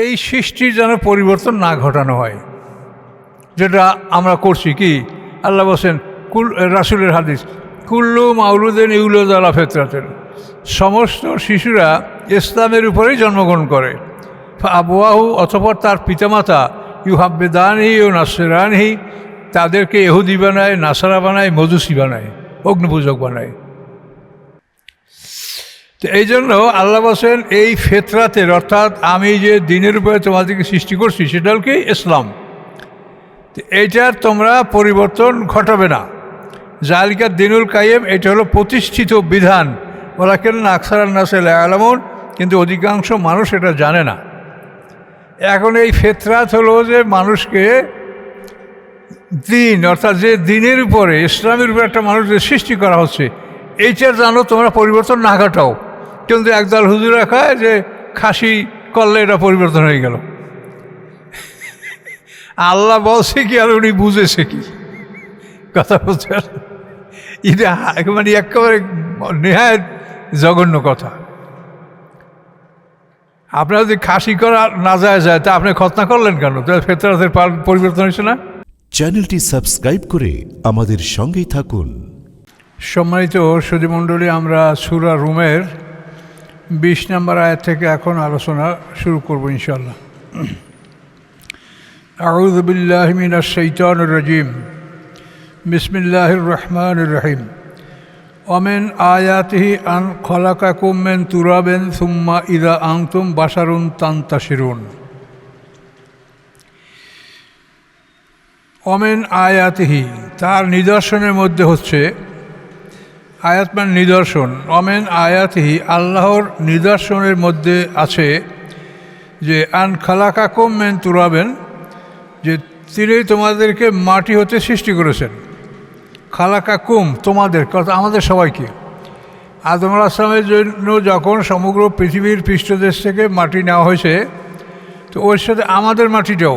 এই সৃষ্টির যেন পরিবর্তন না ঘটানো হয়, যেটা আমরা করছি। কি আল্লাহ বলছেন, রাসূলের হাদিস, কুল্লু মাউলুদেন ইউলাদু আলা ফিতরাতিন, সমস্ত শিশুরা ইসলামের উপরেই জন্মগ্রহণ করে। আবওয়াহু, অতঃপর তার পিতামাতা, ইউহাব্বিদানহি ও নাসরানহি, তাদেরকে ইহুদি বানায়, নাসারা বানায়, মজুসি বানায়, অগ্নিপূজক বানায়। তো এই জন্য আল্লাহ বলছেন এই ফিতরাতের, অর্থাৎ আমি যে দিনের উপরে তোমাদেরকে সৃষ্টি করছি সেটা হল কি ইসলাম, এইটার তোমরা পরিবর্তন ঘটাবে না। জালিকা দিনুল কাইয়্যিম, এটা হলো প্রতিষ্ঠিত বিধান। ওয়ালাকিন্না আকসারান নাসি লা ইয়ালামুন, কিন্তু অধিকাংশ মানুষ এটা জানে না। এখন এই ফিতরাত হলো যে মানুষকে দিন, অর্থাৎ যে দিনের উপরে, ইসলামের উপরে একটা মানুষের সৃষ্টি করা হচ্ছে, এইটার জানো তোমরা পরিবর্তন না ঘটাও। কিন্তু একদল হুজুরা খায় যে খাসি করলে এটা পরিবর্তন হয়ে গেল। আল্লাহ বলছে কি আর উনি বুঝেছে কি? কথা বলছে এটা মানে একেবারে নেহায়েত জঘন্য কথা। আপনার যদি খাসি করা না যায় তা আপনি খতনা করলেন কেন? ফিতরাতের পরিবর্তন হয়েছে না? চ্যানেলটি সাবস্ক্রাইব করে আমাদের সঙ্গেই থাকুন। সম্মানিত সুধীমণ্ডলী, আমরা সূরা রুমের 20 নম্বর আয়াত থেকে এখন আলোচনা শুরু করব ইনশাআল্লাহ। আউযু বিল্লাহি মিনাশ শাইতানির রাজিম, বিসমিল্লাহির রহমানির রহিম। ওমিন আয়াতিহি আন খলাকাকুম মিন তুরাবিন সুম্মা ইযা আনতুম বাশারুন তানতাশিরুন। ওমিন আয়াতিহি, তার নিদর্শনের মধ্যে হচ্ছে, আয়াত মানে নিদর্শন। ওমিন আয়াতিহি, আল্লাহর নিদর্শনের মধ্যে আছে যে আন খালাকাকুম মিন তুরাবিন, যে তিনি তোমাদেরকে মাটি হতে সৃষ্টি করেছেন। খালাকাকুম, তোমাদের কথা আমাদের সবাইকে। আদম আলাইহিস সালামের জন্য যখন সমগ্র পৃথিবীর পৃষ্ঠদেশ থেকে মাটি নেওয়া হয়েছে, তো ওর সাথে আমাদের মাটিটাও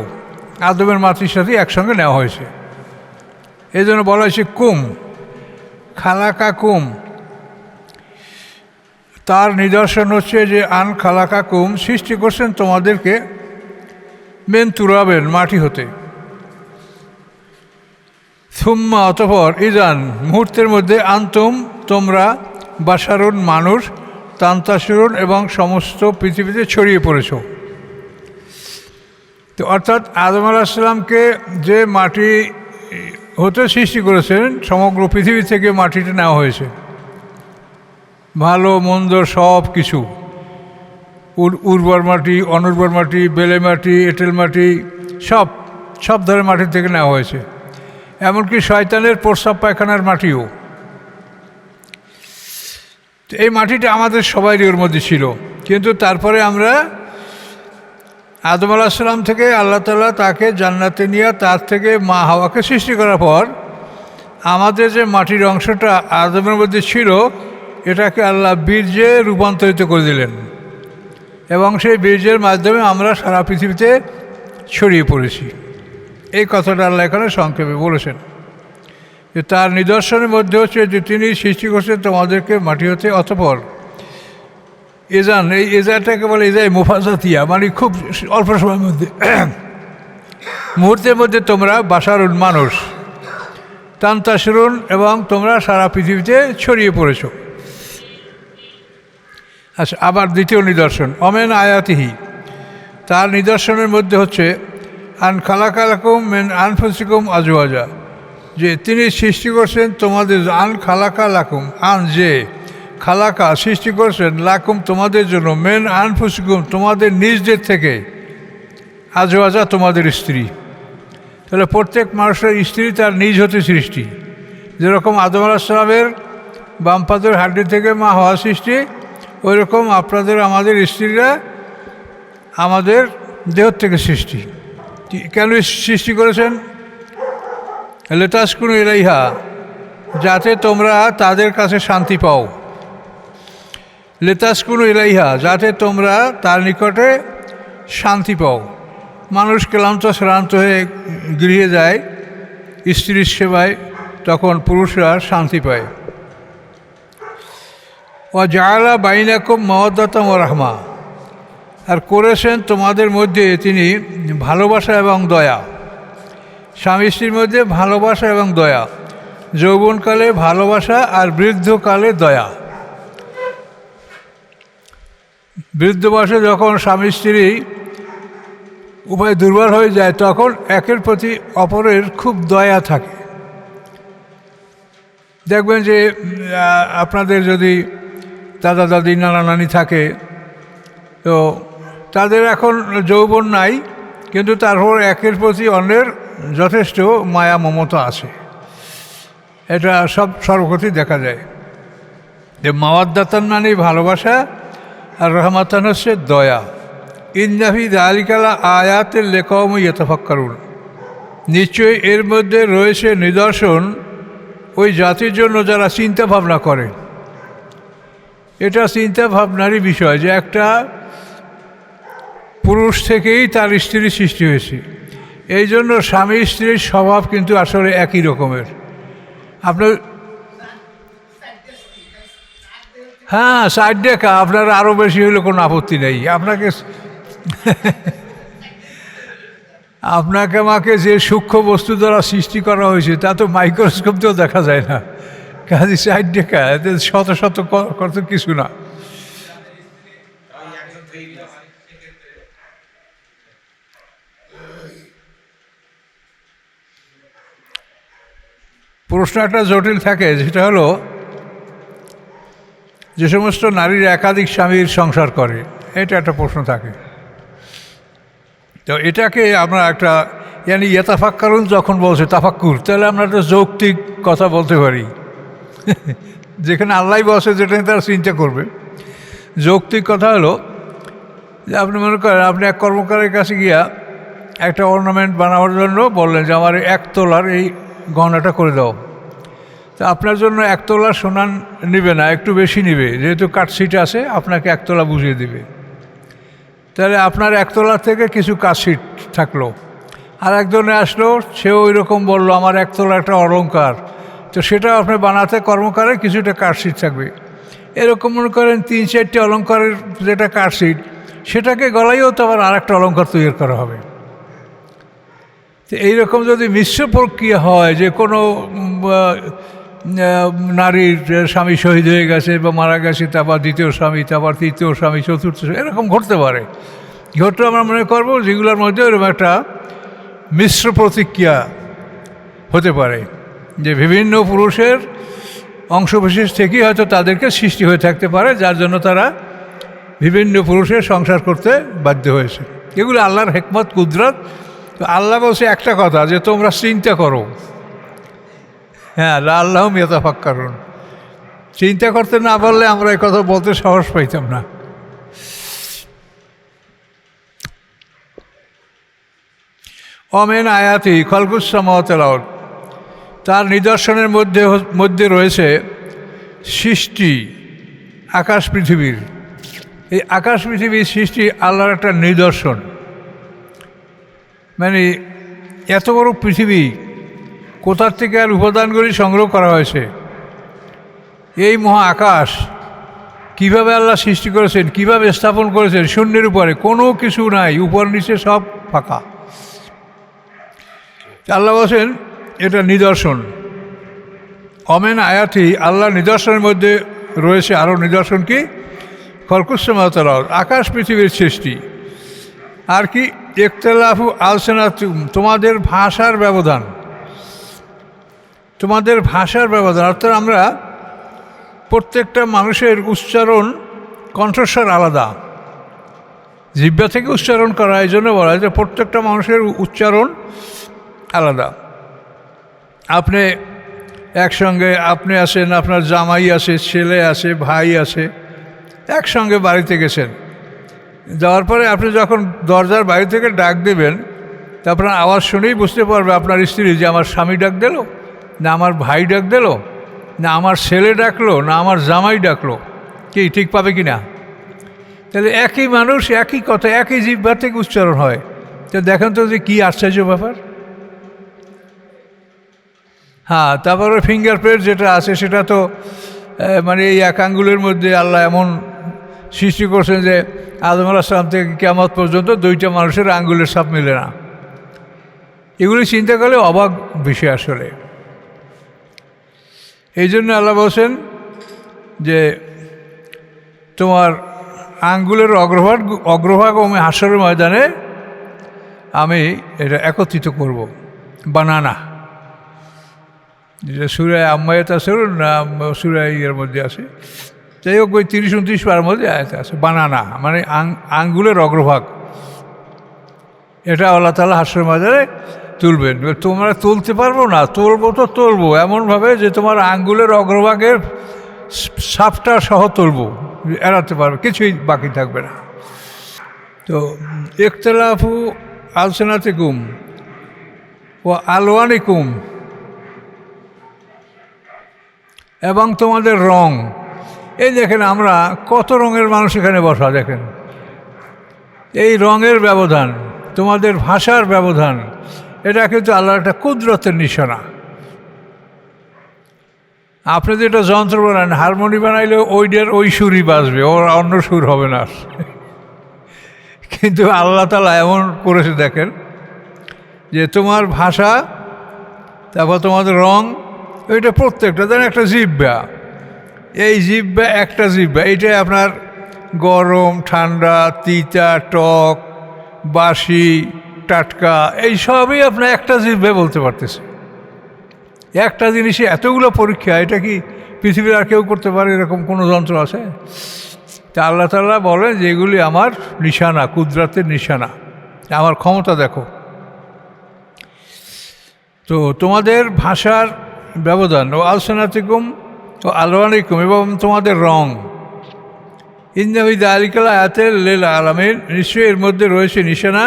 আদমের মাটির সাথে একসঙ্গে নেওয়া হয়েছে। এই জন্য বলা হয়েছে কুম, খালাকাকুম। তার নিদর্শন হচ্ছে যে আন খালাকাকুম, সৃষ্টি করছেন তোমাদেরকে মিন তুরাবিন, মাটি হতে। সুম্মা, অতঃপর, ইজান, মুহূর্তের মধ্যে, আনতুম, তোমরা, বাশারুন, মানুষ, তানতাশিরুন, এবং সমস্ত পৃথিবীতে ছড়িয়ে পড়েছ। তো অর্থাৎ আদম আলাইহিস সালামকে যে মাটি হতে সৃষ্টি করেছেন, সমগ্র পৃথিবী থেকে মাটিটা নেওয়া হয়েছে। ভালো মন্দ সব কিছু, উর্বর মাটি, অনুর্বর মাটি, বেলে মাটি, এঁটেল মাটি, সব ধরনের মাটি থেকে নেওয়া হয়েছে। এমনকি শয়তানের প্রস্রাব পায়খানার মাটিও। এই মাটিটা আমাদের সবারই ওর মধ্যে ছিল। কিন্তু তারপরে আমরা আদম আলাইহিস সালাম থেকে আল্লাহ তাআলা তাকে জান্নাতে নিয়ে তার থেকে মা হাওয়াকে সৃষ্টি করার পর আমাদের যে মাটির অংশটা আদমের মধ্যে ছিল, এটাকে আল্লাহ বীর্যে রূপান্তরিত করে দিলেন, এবং সেই বীর্যের মাধ্যমে আমরা সারা পৃথিবীতে ছড়িয়ে পড়েছি। এই কথাটা আল্লাহ এখানে সংক্ষেপে বলেছেন যে তার নিদর্শনের মধ্যে হচ্ছে যে তিনি সৃষ্টি করছেন তোমাদেরকে মাটি হতে। অতঃপর এজান, এই এজাটাকে বলে এজাই মুফাজাতিয়া, মানে খুব অল্প সময়ের মধ্যে, মুহূর্তের মধ্যে তোমরা বাশারুন, মানুষ, তানতাশিরুন, এবং তোমরা সারা পৃথিবীতে ছড়িয়ে পড়েছ। আচ্ছা, আবার দ্বিতীয় নিদর্শন, ওমিন আয়াতিহি, তার নিদর্শনের মধ্যে হচ্ছে আন খালাকালাকুম মিন আনফুসিকুম আজওয়াজা, যে তিনি সৃষ্টি করছেন তোমাদের, আন খালাকা লাকুম, আন যে খালাকা সৃষ্টি করছেন, লাকুম তোমাদের জন্য, মেন আনফুসিকুম তোমাদের নিজদের থেকে, আজওয়াজা তোমাদের স্ত্রী। তাহলে প্রত্যেক মানুষের স্ত্রী তার নিজ হতে সৃষ্টি। যেরকম আদম আলাইহিস সালামের বাম পাদের হাড্ডি থেকে মা হওয়া সৃষ্টি, ওই রকম আপনাদের আমাদের স্ত্রীরা আমাদের দেহ থেকে সৃষ্টি। কেন সৃষ্টি করেছেন? লিতাসকুনু ইলাইহা, যাতে তোমরা তাদের কাছে শান্তি পাও। লিতাসকুনু ইলাইহা, যাতে তোমরা তার নিকটে শান্তি পাও। মানুষ ক্লান্ত শ্রান্ত হয়ে গৃহে যায় স্ত্রীর সেবায়, তখন পুরুষরা শান্তি পায়। ওয়া জাআলা বাইনাকুম মাওয়াদ্দাতাম ওয়া রাহমা, আর করেছেন তোমাদের মধ্যে তিনি ভালোবাসা এবং দয়া। স্বামী স্ত্রীর মধ্যে ভালোবাসা এবং দয়া, যৌবনকালে ভালোবাসা আর বৃদ্ধকালে দয়া। বৃদ্ধ বয়সে যখন স্বামী স্ত্রী উভয় দুর্বল হয়ে যায় তখন একের প্রতি অপরের খুব দয়া থাকে। দেখবেন যে আপনাদের যদি দাদা দাদি নানা নানি থাকে তো তাদের এখন যৌবন নাই, কিন্তু তারপর একের প্রতি অন্যের যথেষ্ট মায়া মমতা আছে। এটা সর্বক্ষেত্রেই দেখা যায় যে মাওয়াদ্দাতান মানে ভালোবাসা আর রহমাতান হচ্ছে দয়া। ইন্নাফি যালিকালা আয়াতের লিকাওমি ইয়াতাফাক্কারুন, নিশ্চয়ই এর মধ্যে রয়েছে নিদর্শন ওই জাতির জন্য যারা চিন্তা ভাবনা করে। এটা চিন্তা ভাবনারই বিষয় যে একটা পুরুষ থেকেই তার স্ত্রীর সৃষ্টি হয়েছে, এই জন্য স্বামী স্ত্রীর স্বভাব কিন্তু আসলে একই রকমের। আপনার হ্যাঁ সাইড দেখা আপনার আরও বেশি হলে কোনো আপত্তি নেই। আপনাকে আমাকে যে সূক্ষ্ম বস্তু দ্বারা সৃষ্টি করা হয়েছে তা তো মাইক্রোস্কোপ দিয়েও দেখা যায় না, কাজে সাইড দেখা এতে শত শত কত কিছু না। প্রশ্ন একটা জটিল থাকে, যেটা হলো যে সমস্ত নারীর একাধিক স্বামীর সংসার করে, এটা একটা প্রশ্ন থাকে। তো এটাকে আমরা একটা ইয়াতাফাক্কারুন যখন বলছে তাফাক্কুর, তাহলে আমরা একটা যৌক্তিক কথা বলতে পারি যেখানে আল্লাহ বসে যেটা তারা চিন্তা করবে। যৌক্তিক কথা হলো যে আপনি মনে করেন আপনি এক কর্মকারের কাছে গিয়া একটা অর্নামেন্ট বানানোর জন্য বললেন যে আমার 1 তোলার এই গহনাটা করে দাও। তো আপনার জন্য 1 তোলা সোনা নেবে না, একটু বেশি নেবে, যেহেতু কাটশিট আছে আপনাকে 1 তোলা বুঝিয়ে দেবে। তাহলে আপনার 1 তোলার থেকে কিছু কাটশিট থাকলো, আর একজনে আসলো সেও ওই রকম বললো আমার 1 তোলা একটা অলঙ্কার, তো সেটা আপনি বানাতে কর্মকারে কিছুটা কাটশিট থাকবে। এরকম মনে করেন 3-4টে অলঙ্কারের যেটা কাটশিট সেটাকে গলাইও তো আবার আর একটা অলঙ্কার তৈরি করা হবে। তো এইরকম যদি মিশ্র প্রক্রিয়া হয় যে কোনো নারীর স্বামী শহীদ হয়ে গেছে বা মারা গেছে, তারপর দ্বিতীয় স্বামী, তারপর তৃতীয় স্বামী, চতুর্থ, এরকম ঘটতে পারে। ঘটলে আমরা মনে করবো যেগুলোর মধ্যে এরকম একটা মিশ্র প্রতিক্রিয়া হতে পারে, যে বিভিন্ন পুরুষের অংশবিশেষ থেকেই হয়তো তাদেরকে সৃষ্টি হয়ে থাকতে পারে, যার জন্য তারা বিভিন্ন পুরুষের সংসার করতে বাধ্য হয়েছে। এগুলো আল্লাহর হিকমত, কুদরত। তো আল্লাহ বলছে একটা কথা যে তোমরা চিন্তা করো। হ্যাঁ, লাআল্লাহুম ইয়াতাফাক্কারুন, চিন্তা করতে না পারলে আমরা এই কথা বলতে সাহস পাইতাম না। অমেন আয়াতি খালকুস সামাওয়াতি ওয়াল আরদ, তার নিদর্শনের মধ্যে রয়েছে সৃষ্টি আকাশ পৃথিবীর। এই আকাশ পৃথিবীর সৃষ্টি আল্লাহর একটা নিদর্শন। মানে এত বড় পৃথিবী কোথার থেকে আর উপাদানগুলি সংগ্রহ করা হয়েছে, এই মহা আকাশ কীভাবে আল্লাহ সৃষ্টি করেছেন, কিভাবে স্থাপন করেছেন, শূন্যের উপরে কোনো কিছু নাই, উপর নিচে সব ফাঁকা। আল্লাহ বলছেন এটা নিদর্শন। অমেন আয়াতি, আল্লাহ নিদর্শনের মধ্যে রয়েছে আরও নিদর্শন কি, খালকুস সামাওয়াতি ওয়াল আরদ, আকাশ পৃথিবীর সৃষ্টি। আর কি, ইখতিলাফু আলসিনাতিকুম, তোমাদের ভাষার ব্যবধান, তোমাদের ভাষার ব্যবধান। অর্থাৎ আমরা প্রত্যেকটা মানুষের উচ্চারণ কণ্ঠস্বর আলাদা, জিহ্বা থেকে উচ্চারণ করা, এই জন্য বলা হয় যে প্রত্যেকটা মানুষের উচ্চারণ আলাদা। আপনি একসঙ্গে আপনি আছেন, আপনার জামাই আছে, ছেলে আছে, ভাই আছে, একসঙ্গে বাড়িতে গেছেন, যাওয়ার পরে আপনি যখন দরজার বাইরে থেকে ডাক দেবেন, তা আপনার আওয়াজ শুনেই বুঝতে পারবে আপনার স্ত্রী যে আমার স্বামী ডাক দিল, না আমার ভাই ডাক দিল, না আমার ছেলে ডাকলো, না আমার জামাই ডাকলো, কি ঠিক পাবে কি না? তাহলে একই মানুষ, একই কথা, একই জিহ্বা থেকে উচ্চারণ হয়। তো দেখেন তো যে কী আশ্চর্য ব্যাপার। হ্যাঁ, তারপরে ফিঙ্গারপ্রিন্ট যেটা আছে সেটা তো মানে এই 1 আঙ্গুলের মধ্যে আল্লাহ এমন সৃষ্টি করছেন যে আদম আলাইহিস সালাম থেকে কিয়ামত পর্যন্ত 2টা মানুষের আঙ্গুলের ছাপ মিলে না। এগুলি চিন্তা করলে অবাক বিষয় আসলে। এই জন্য আল্লাহ বলছেন যে তোমার আঙ্গুলের অগ্রভাগ আমি হাসরের ময়দানে আমি এটা একত্রিত করব, বানানা, যেটা সূরা আম্মায়াত আছে না, সূরা ইয়ের মধ্যে আছে, যাই হোক ওই 30-29 পারার মধ্যে আয়াত আছে, বানানা মানে আঙ্গুলের অগ্রভাগ, এটা আল্লাহ তাআলা হাসরের ময়দানে তুলবেন। তোমরা তুলতে পারবো না, তুলবো এমনভাবে যে তোমার আঙ্গুলের অগ্রভাগের সাপটা সহ তুলবো, এড়াতে পারবে, কিছুই বাকি থাকবে না। তো ইখতিলাফু আলসিনাতিকুম ও আলওয়ানিকুম, এবং তোমাদের রং। এই দেখেন আমরা কত রঙের মানুষ এখানে বসা, দেখেন এই রঙের ব্যবধান, তোমাদের ভাষার ব্যবধান, এটা কিন্তু আল্লাহর একটা কুদরতের নিশানা। আপনি যেটা যন্ত্র বানান, হারমোনি বানাইলে ওইটার ওই সুরই বাজবে, ওর অন্য সুর হবে না। কিন্তু আল্লাহ তাআলা এমন করেছে দেখেন যে তোমার ভাষা, তারপর তোমাদের রং, ওইটা প্রত্যেকটা দেন একটা জিহ্বা, এই জিহ্বা একটা জিহ্বা, এইটাই আপনার গরম, ঠান্ডা, তিতা, টক, বাসি, টাটকা, এই সবই আপনার একটা জিহ্বা বলতে পারতেছে। একটা জিনিসে এতগুলো পরীক্ষা, এটা কি পৃথিবীর আর কেউ করতে পারে? এরকম কোনো যন্ত্র আছে? তা আল্লাহ তাআলা বলেন যে এগুলি আমার নিশানা, কুদরতের নিশানা, আমার ক্ষমতা দেখো। তো তোমাদের ভাষার ব্যবধান, ও আলসিনাতিকুম ও আলওয়ানিকুম, এবং তোমাদের রং, ইন্না ফি যালিকা লাআয়াতিন লিল আলামিন, নিশ্চয়ই এর মধ্যে রয়েছে নিশানা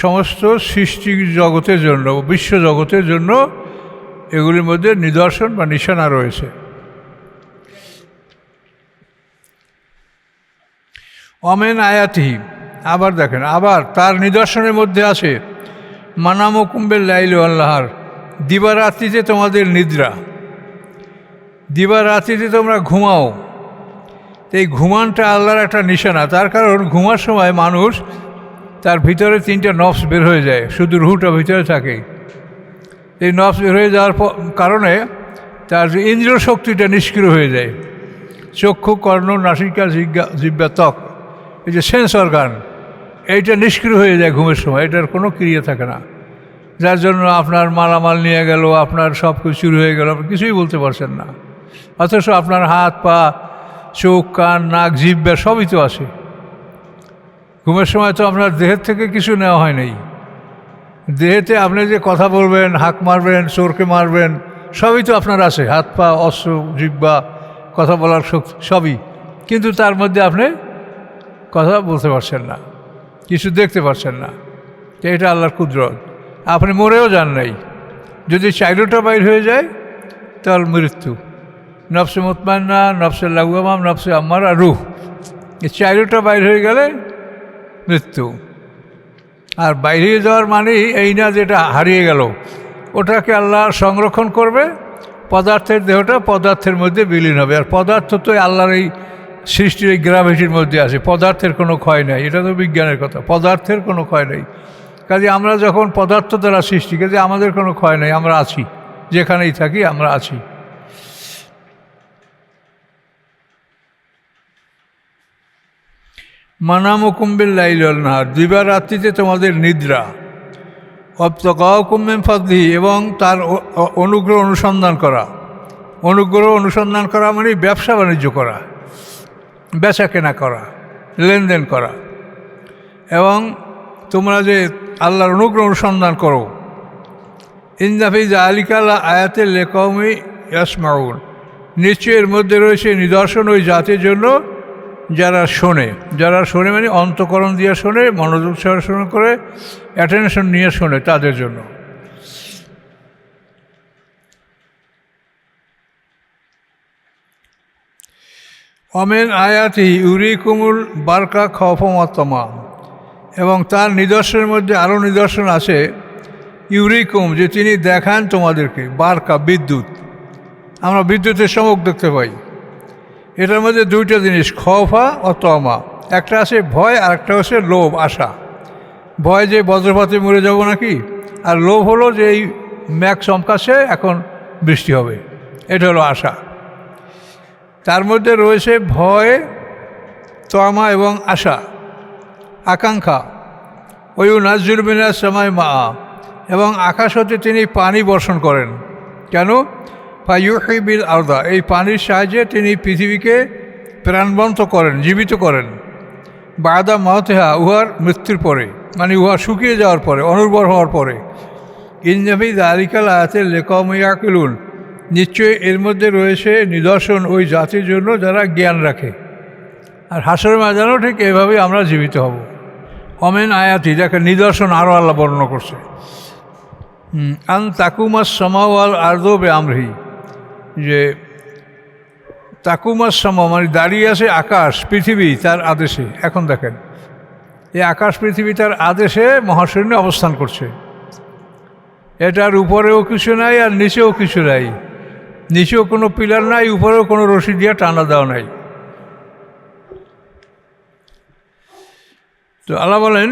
সমস্ত সৃষ্টি জগতের জন্য, বিশ্ব জগতের জন্য এগুলির মধ্যে নিদর্শন বা নিশানা রয়েছে। অমেন আয়াতিহি, আবার দেখেন, আবার তার নিদর্শনের মধ্যে আছে মানামুকুম বিল লাইলি ওয়ান নাহার, দিবারাত্রিতে তোমাদের নিদ্রা, দিবারাত্রিতে তোমরা ঘুমাও। এই ঘুমানটা আল্লাহর একটা নিশানা। তার কারণ ঘুমার সময় মানুষ, তার ভিতরে 3টা নফস বের হয়ে যায়, শুধু রুহটা ভিতরে থাকে। এই নফস বের হয়ে যাওয়ার কারণে তার যে ইন্দ্রিয় শক্তিটা নিষ্ক্রিয় হয়ে যায়, চক্ষু, কর্ণ, নাসিকা, জিহ্বা, ত্বক, এই যে সেন্স অর্গান, এইটা নিষ্ক্রিয় হয়ে যায় ঘুমের সময়, এটার কোনো ক্রিয়া থাকে না। যার জন্য আপনার মালামাল নিয়ে গেল, আপনার সব কিছু শুরু হয়ে গেল, আপনি কিছুই বলতে পারছেন না। অথচ আপনার হাত, পা, চোখ, কান, নাক, জিহ্বা সবই তো আছে। ঘুমের সময় তো আপনার দেহের থেকে কিছু নেওয়া হয় নাই। দেহেতে আপনি যে কথা বলবেন, হাঁক মারবেন, চোরকে মারবেন, সবই তো আপনার আছে, হাত, পা, অস্ত্র, জিহ্বা, কথা বলার শক্তি সবই, কিন্তু তার মধ্যে আপনি কথা বলতে পারছেন না, কিছু দেখতে পারছেন না। এটা আল্লাহর কুদরত। আপনি মরেও যান নাই, যদি চাইরোটা বাইর হয়ে যায় তাহলে মৃত্যু। নফসে মুতমাইন্না, নফসে লাওয়ামা, নফসে আম্মারা, রূহ, এই চাইরোটা বাইর হয়ে গেলে মৃত্যু। আর বাইরে যাওয়ার মানেই এই না যেটা হারিয়ে গেল, ওটাকে আল্লাহ সংরক্ষণ করবে, পদার্থের দেহটা পদার্থের মধ্যে বিলীন হবে। আর পদার্থ তো আল্লাহর এই সৃষ্টির এই গ্র্যাভিটির মধ্যে আছে, পদার্থের কোনো ক্ষয় নাই। এটা তো বিজ্ঞানের কথা, পদার্থের কোনো ক্ষয় নেই। কাজে আমরা যখন পদার্থ দ্বারা সৃষ্টি, কাজে আমাদের কোনো ক্ষয় নেই, আমরা আছি, যেখানেই থাকি আমরা আছি। মানামুকুম বিল লাইলি ওয়ান নাহার, দিবারাত্রিতে তোমাদের নিদ্রা, ওয়াবতিগাউকুম মিন ফাদলিহি, এবং তার অনুগ্রহ অনুসন্ধান করা। অনুগ্রহ অনুসন্ধান করা মানে ব্যবসা বাণিজ্য করা, বেচা কেনা করা, লেনদেন করা, এবং তোমরা যে আল্লাহর অনুগ্রহ অনুসন্ধান করো। ইন্না ফি যালিকা লাআয়াতিন লিকাওমি ইয়াসমাউন, নিশ্চয়ই এর মধ্যে রয়েছে নিদর্শন ওই জাতির জন্য যারা শোনে। যারা শোনে মানে অন্তঃকরণ দিয়ে শোনে, মনোযোগ সহকারে করে, অ্যাটেনশন নিয়ে শোনে, তাদের জন্য। অমেন আয়াতি ইউরিকুমুল বারকা খওফামাত্তামা, এবং তার নিদর্শনের মধ্যে আরও নিদর্শন আছে। ইউরিকুম, যে তিনি দেখান তোমাদেরকে, বারকা বিদ্যুৎ, আমরা বিদ্যুতের চমক দেখতে পাই। এটার মধ্যে দুইটা জিনিস, খওফা ও তমা। একটা আছে ভয় আর একটা হচ্ছে লোভ, আশা। ভয় যে বজ্রপাতে মরে যাব নাকি, আর লোভ হলো যে এই মেঘ চমকাচ্ছে, এখন বৃষ্টি হবে, এটা হলো আশা। তার মধ্যে রয়েছে ভয়, তমা এবং আশা, আকাঙ্ক্ষা। ওই নাজ্জুল মিনাস সামাই মা, এবং আকাশ হতে তিনি পানি বর্ষণ করেন। কেন? ফায়ুহি বিল আরদা, এই পানির সাহায্যে তিনি পৃথিবীকে প্রাণবন্ত করেন, জীবিত করেন। বাদা মাওতেহা, উহার মৃত্যুর পরে, মানে উহা শুকিয়ে যাওয়ার পরে, অনুর্বর হওয়ার পরে। ইনজাফি দারিকাল আয়াতের লেকমিয়াকুলুন, নিশ্চয়ই এর মধ্যে রয়েছে নিদর্শন ওই জাতির জন্য যারা জ্ঞান রাখে। আর হাসরের ময়দানেও ঠিক এভাবেই আমরা জীবিত হব। অমেন আয়াতি, যাকে নিদর্শন আরও আল্লাহ বর্ণনা করছে। আন তাকুমাস সামাওয়াল আরদো বে আমরি, যে তাকুমাস সামা মানে দাঁড়িয়ে আছে আকাশ পৃথিবী তার আদেশে। এখন দেখেন, এই আকাশ পৃথিবী তার আদেশে মহাশূন্যে অবস্থান করছে। এটার উপরেও কিছু নাই আর নিচেও কিছু নাই, নিচেও কোনো পিলার নাই, উপরেও কোনো রশি দিয়ে টানা দেওয়া নাই। তো আল্লাহ বলেন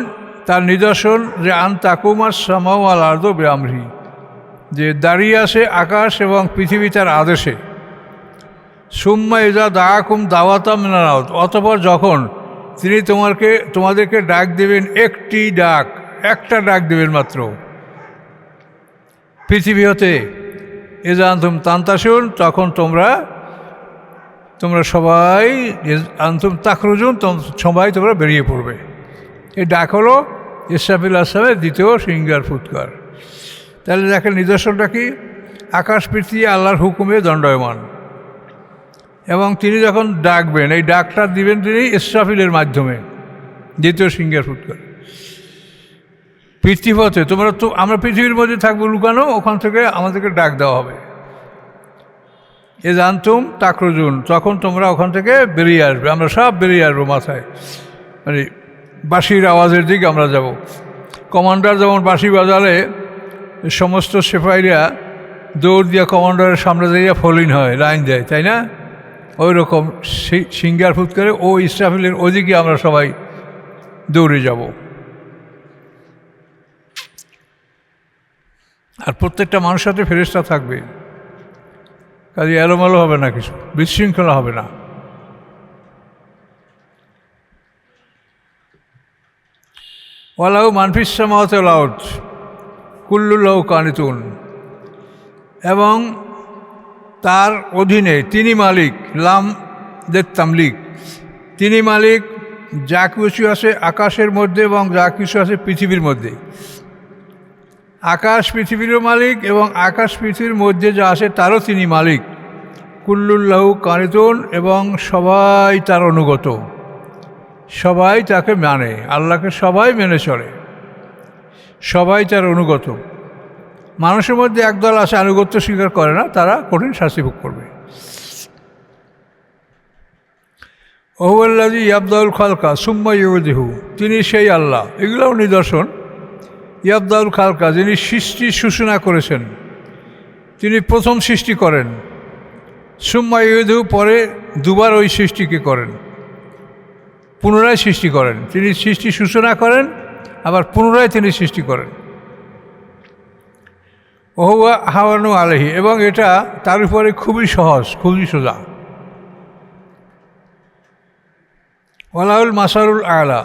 তার নিদর্শন যে আন তাকুমাস সামাও আল আরদো বে আমরি, যে দাঁড়িয়ে আছে আকাশ এবং পৃথিবী তার আদেশে। সুম্মা ইজা দাআকুম দাওয়াতাম মিনাল আরদ, অতঃপর যখন তিনি তোমাদেরকে ডাক দেবেন, একটা ডাক দেবেন মাত্র পৃথিবী হতে। ইজা আনতুম তান্তাসুন, তখন তোমরা সবাই, আনতুম তাখরুজুন, সবাই তোমরা বেরিয়ে পড়বে। এই ডাক হলো ইসরাফিল আসলামের দ্বিতীয় সিংহার ফুৎকার। তাহলে দেখেন নিদর্শনটা কি? আকাশ পৃথিবী আল্লাহর হুকুমে দণ্ডায়মান, এবং তিনি যখন ডাকবেন, এই ডাকটা দিবেন তিনি ইসরাফিলের মাধ্যমে, দ্বিতীয় সিংহার ফুৎকার। পৃথিবীতে আমরা পৃথিবীর মধ্যে থাকবো লুকানো, ওখান থেকে আমাদেরকে ডাক দেওয়া হবে। এ জানতুম তাকরুজুন, তখন তোমরা ওখান থেকে বেরিয়ে আসবে, আমরা সব বেরিয়ে আসবো মাথায়, মানে বাঁশির আওয়াজের দিকে আমরা যাব। কমান্ডার যেমন বাঁশি বাজালে সমস্ত সিপাহীরা দৌড় দিয়ে কমান্ডারের সামনে দিয়ে ফলিন হয়, লাইন দেয়, তাই না? ওই রকম সিংহার ফুৎকারে ও ইসরাফিলের ওদিকে আমরা সবাই দৌড়ে যাব। আর প্রত্যেকটা মানুষের সাথে ফেরেশতা থাকবে, কাজে এলোমেলো হবে না, কিছু বিশৃঙ্খলা হবে না। ওয়ালাউ মানফিস সামাওয়াতি ওয়াল আরদ কুল্লু লাহু কানিতুন, এবং তার অধীনে তিনি মালিক, লাম দের তামলিক, তিনি মালিক যা কিছু আছে আকাশের মধ্যে এবং যা কিছু আছে পৃথিবীর মধ্যে। আকাশ পৃথিবীরও মালিক এবং আকাশ পৃথিবীর মধ্যে যা আছে তারও তিনি মালিক। কুল্লুল্লাহু কানিতুন, এবং সবাই তার অনুগত, সবাই তাকে মানে, আল্লাহকে সবাই মেনে চলে, সবাই তার অনুগত। মানুষের মধ্যে একদল আছে আনুগত্য স্বীকার করে না, তারা কঠিন শাস্তি ভোগ করবে। ওহুয়াল্লাযী ইয়াবদাউল খালকা সুম্মা ইউঈদুহু, তিনি সেই আল্লাহ, এগুলোও নিদর্শন। ইয়াবদাউল খালকা, যিনি সৃষ্টির সূচনা করেছেন, তিনি প্রথম সৃষ্টি করেন। সুম্মা ইউঈদুহু, পরে দুবার ওই সৃষ্টিকে করেন, পুনরায় সৃষ্টি করেন। তিনি সৃষ্টি সূচনা করেন, আবার পুনরায় তিনি সৃষ্টি করেন। ওহুয়া হাওয়ানু আলাইহি, এবং এটা তার উপরে খুবই সহজ, খুবই সোজা। ওয়ালাহুল মাসালুল আলা,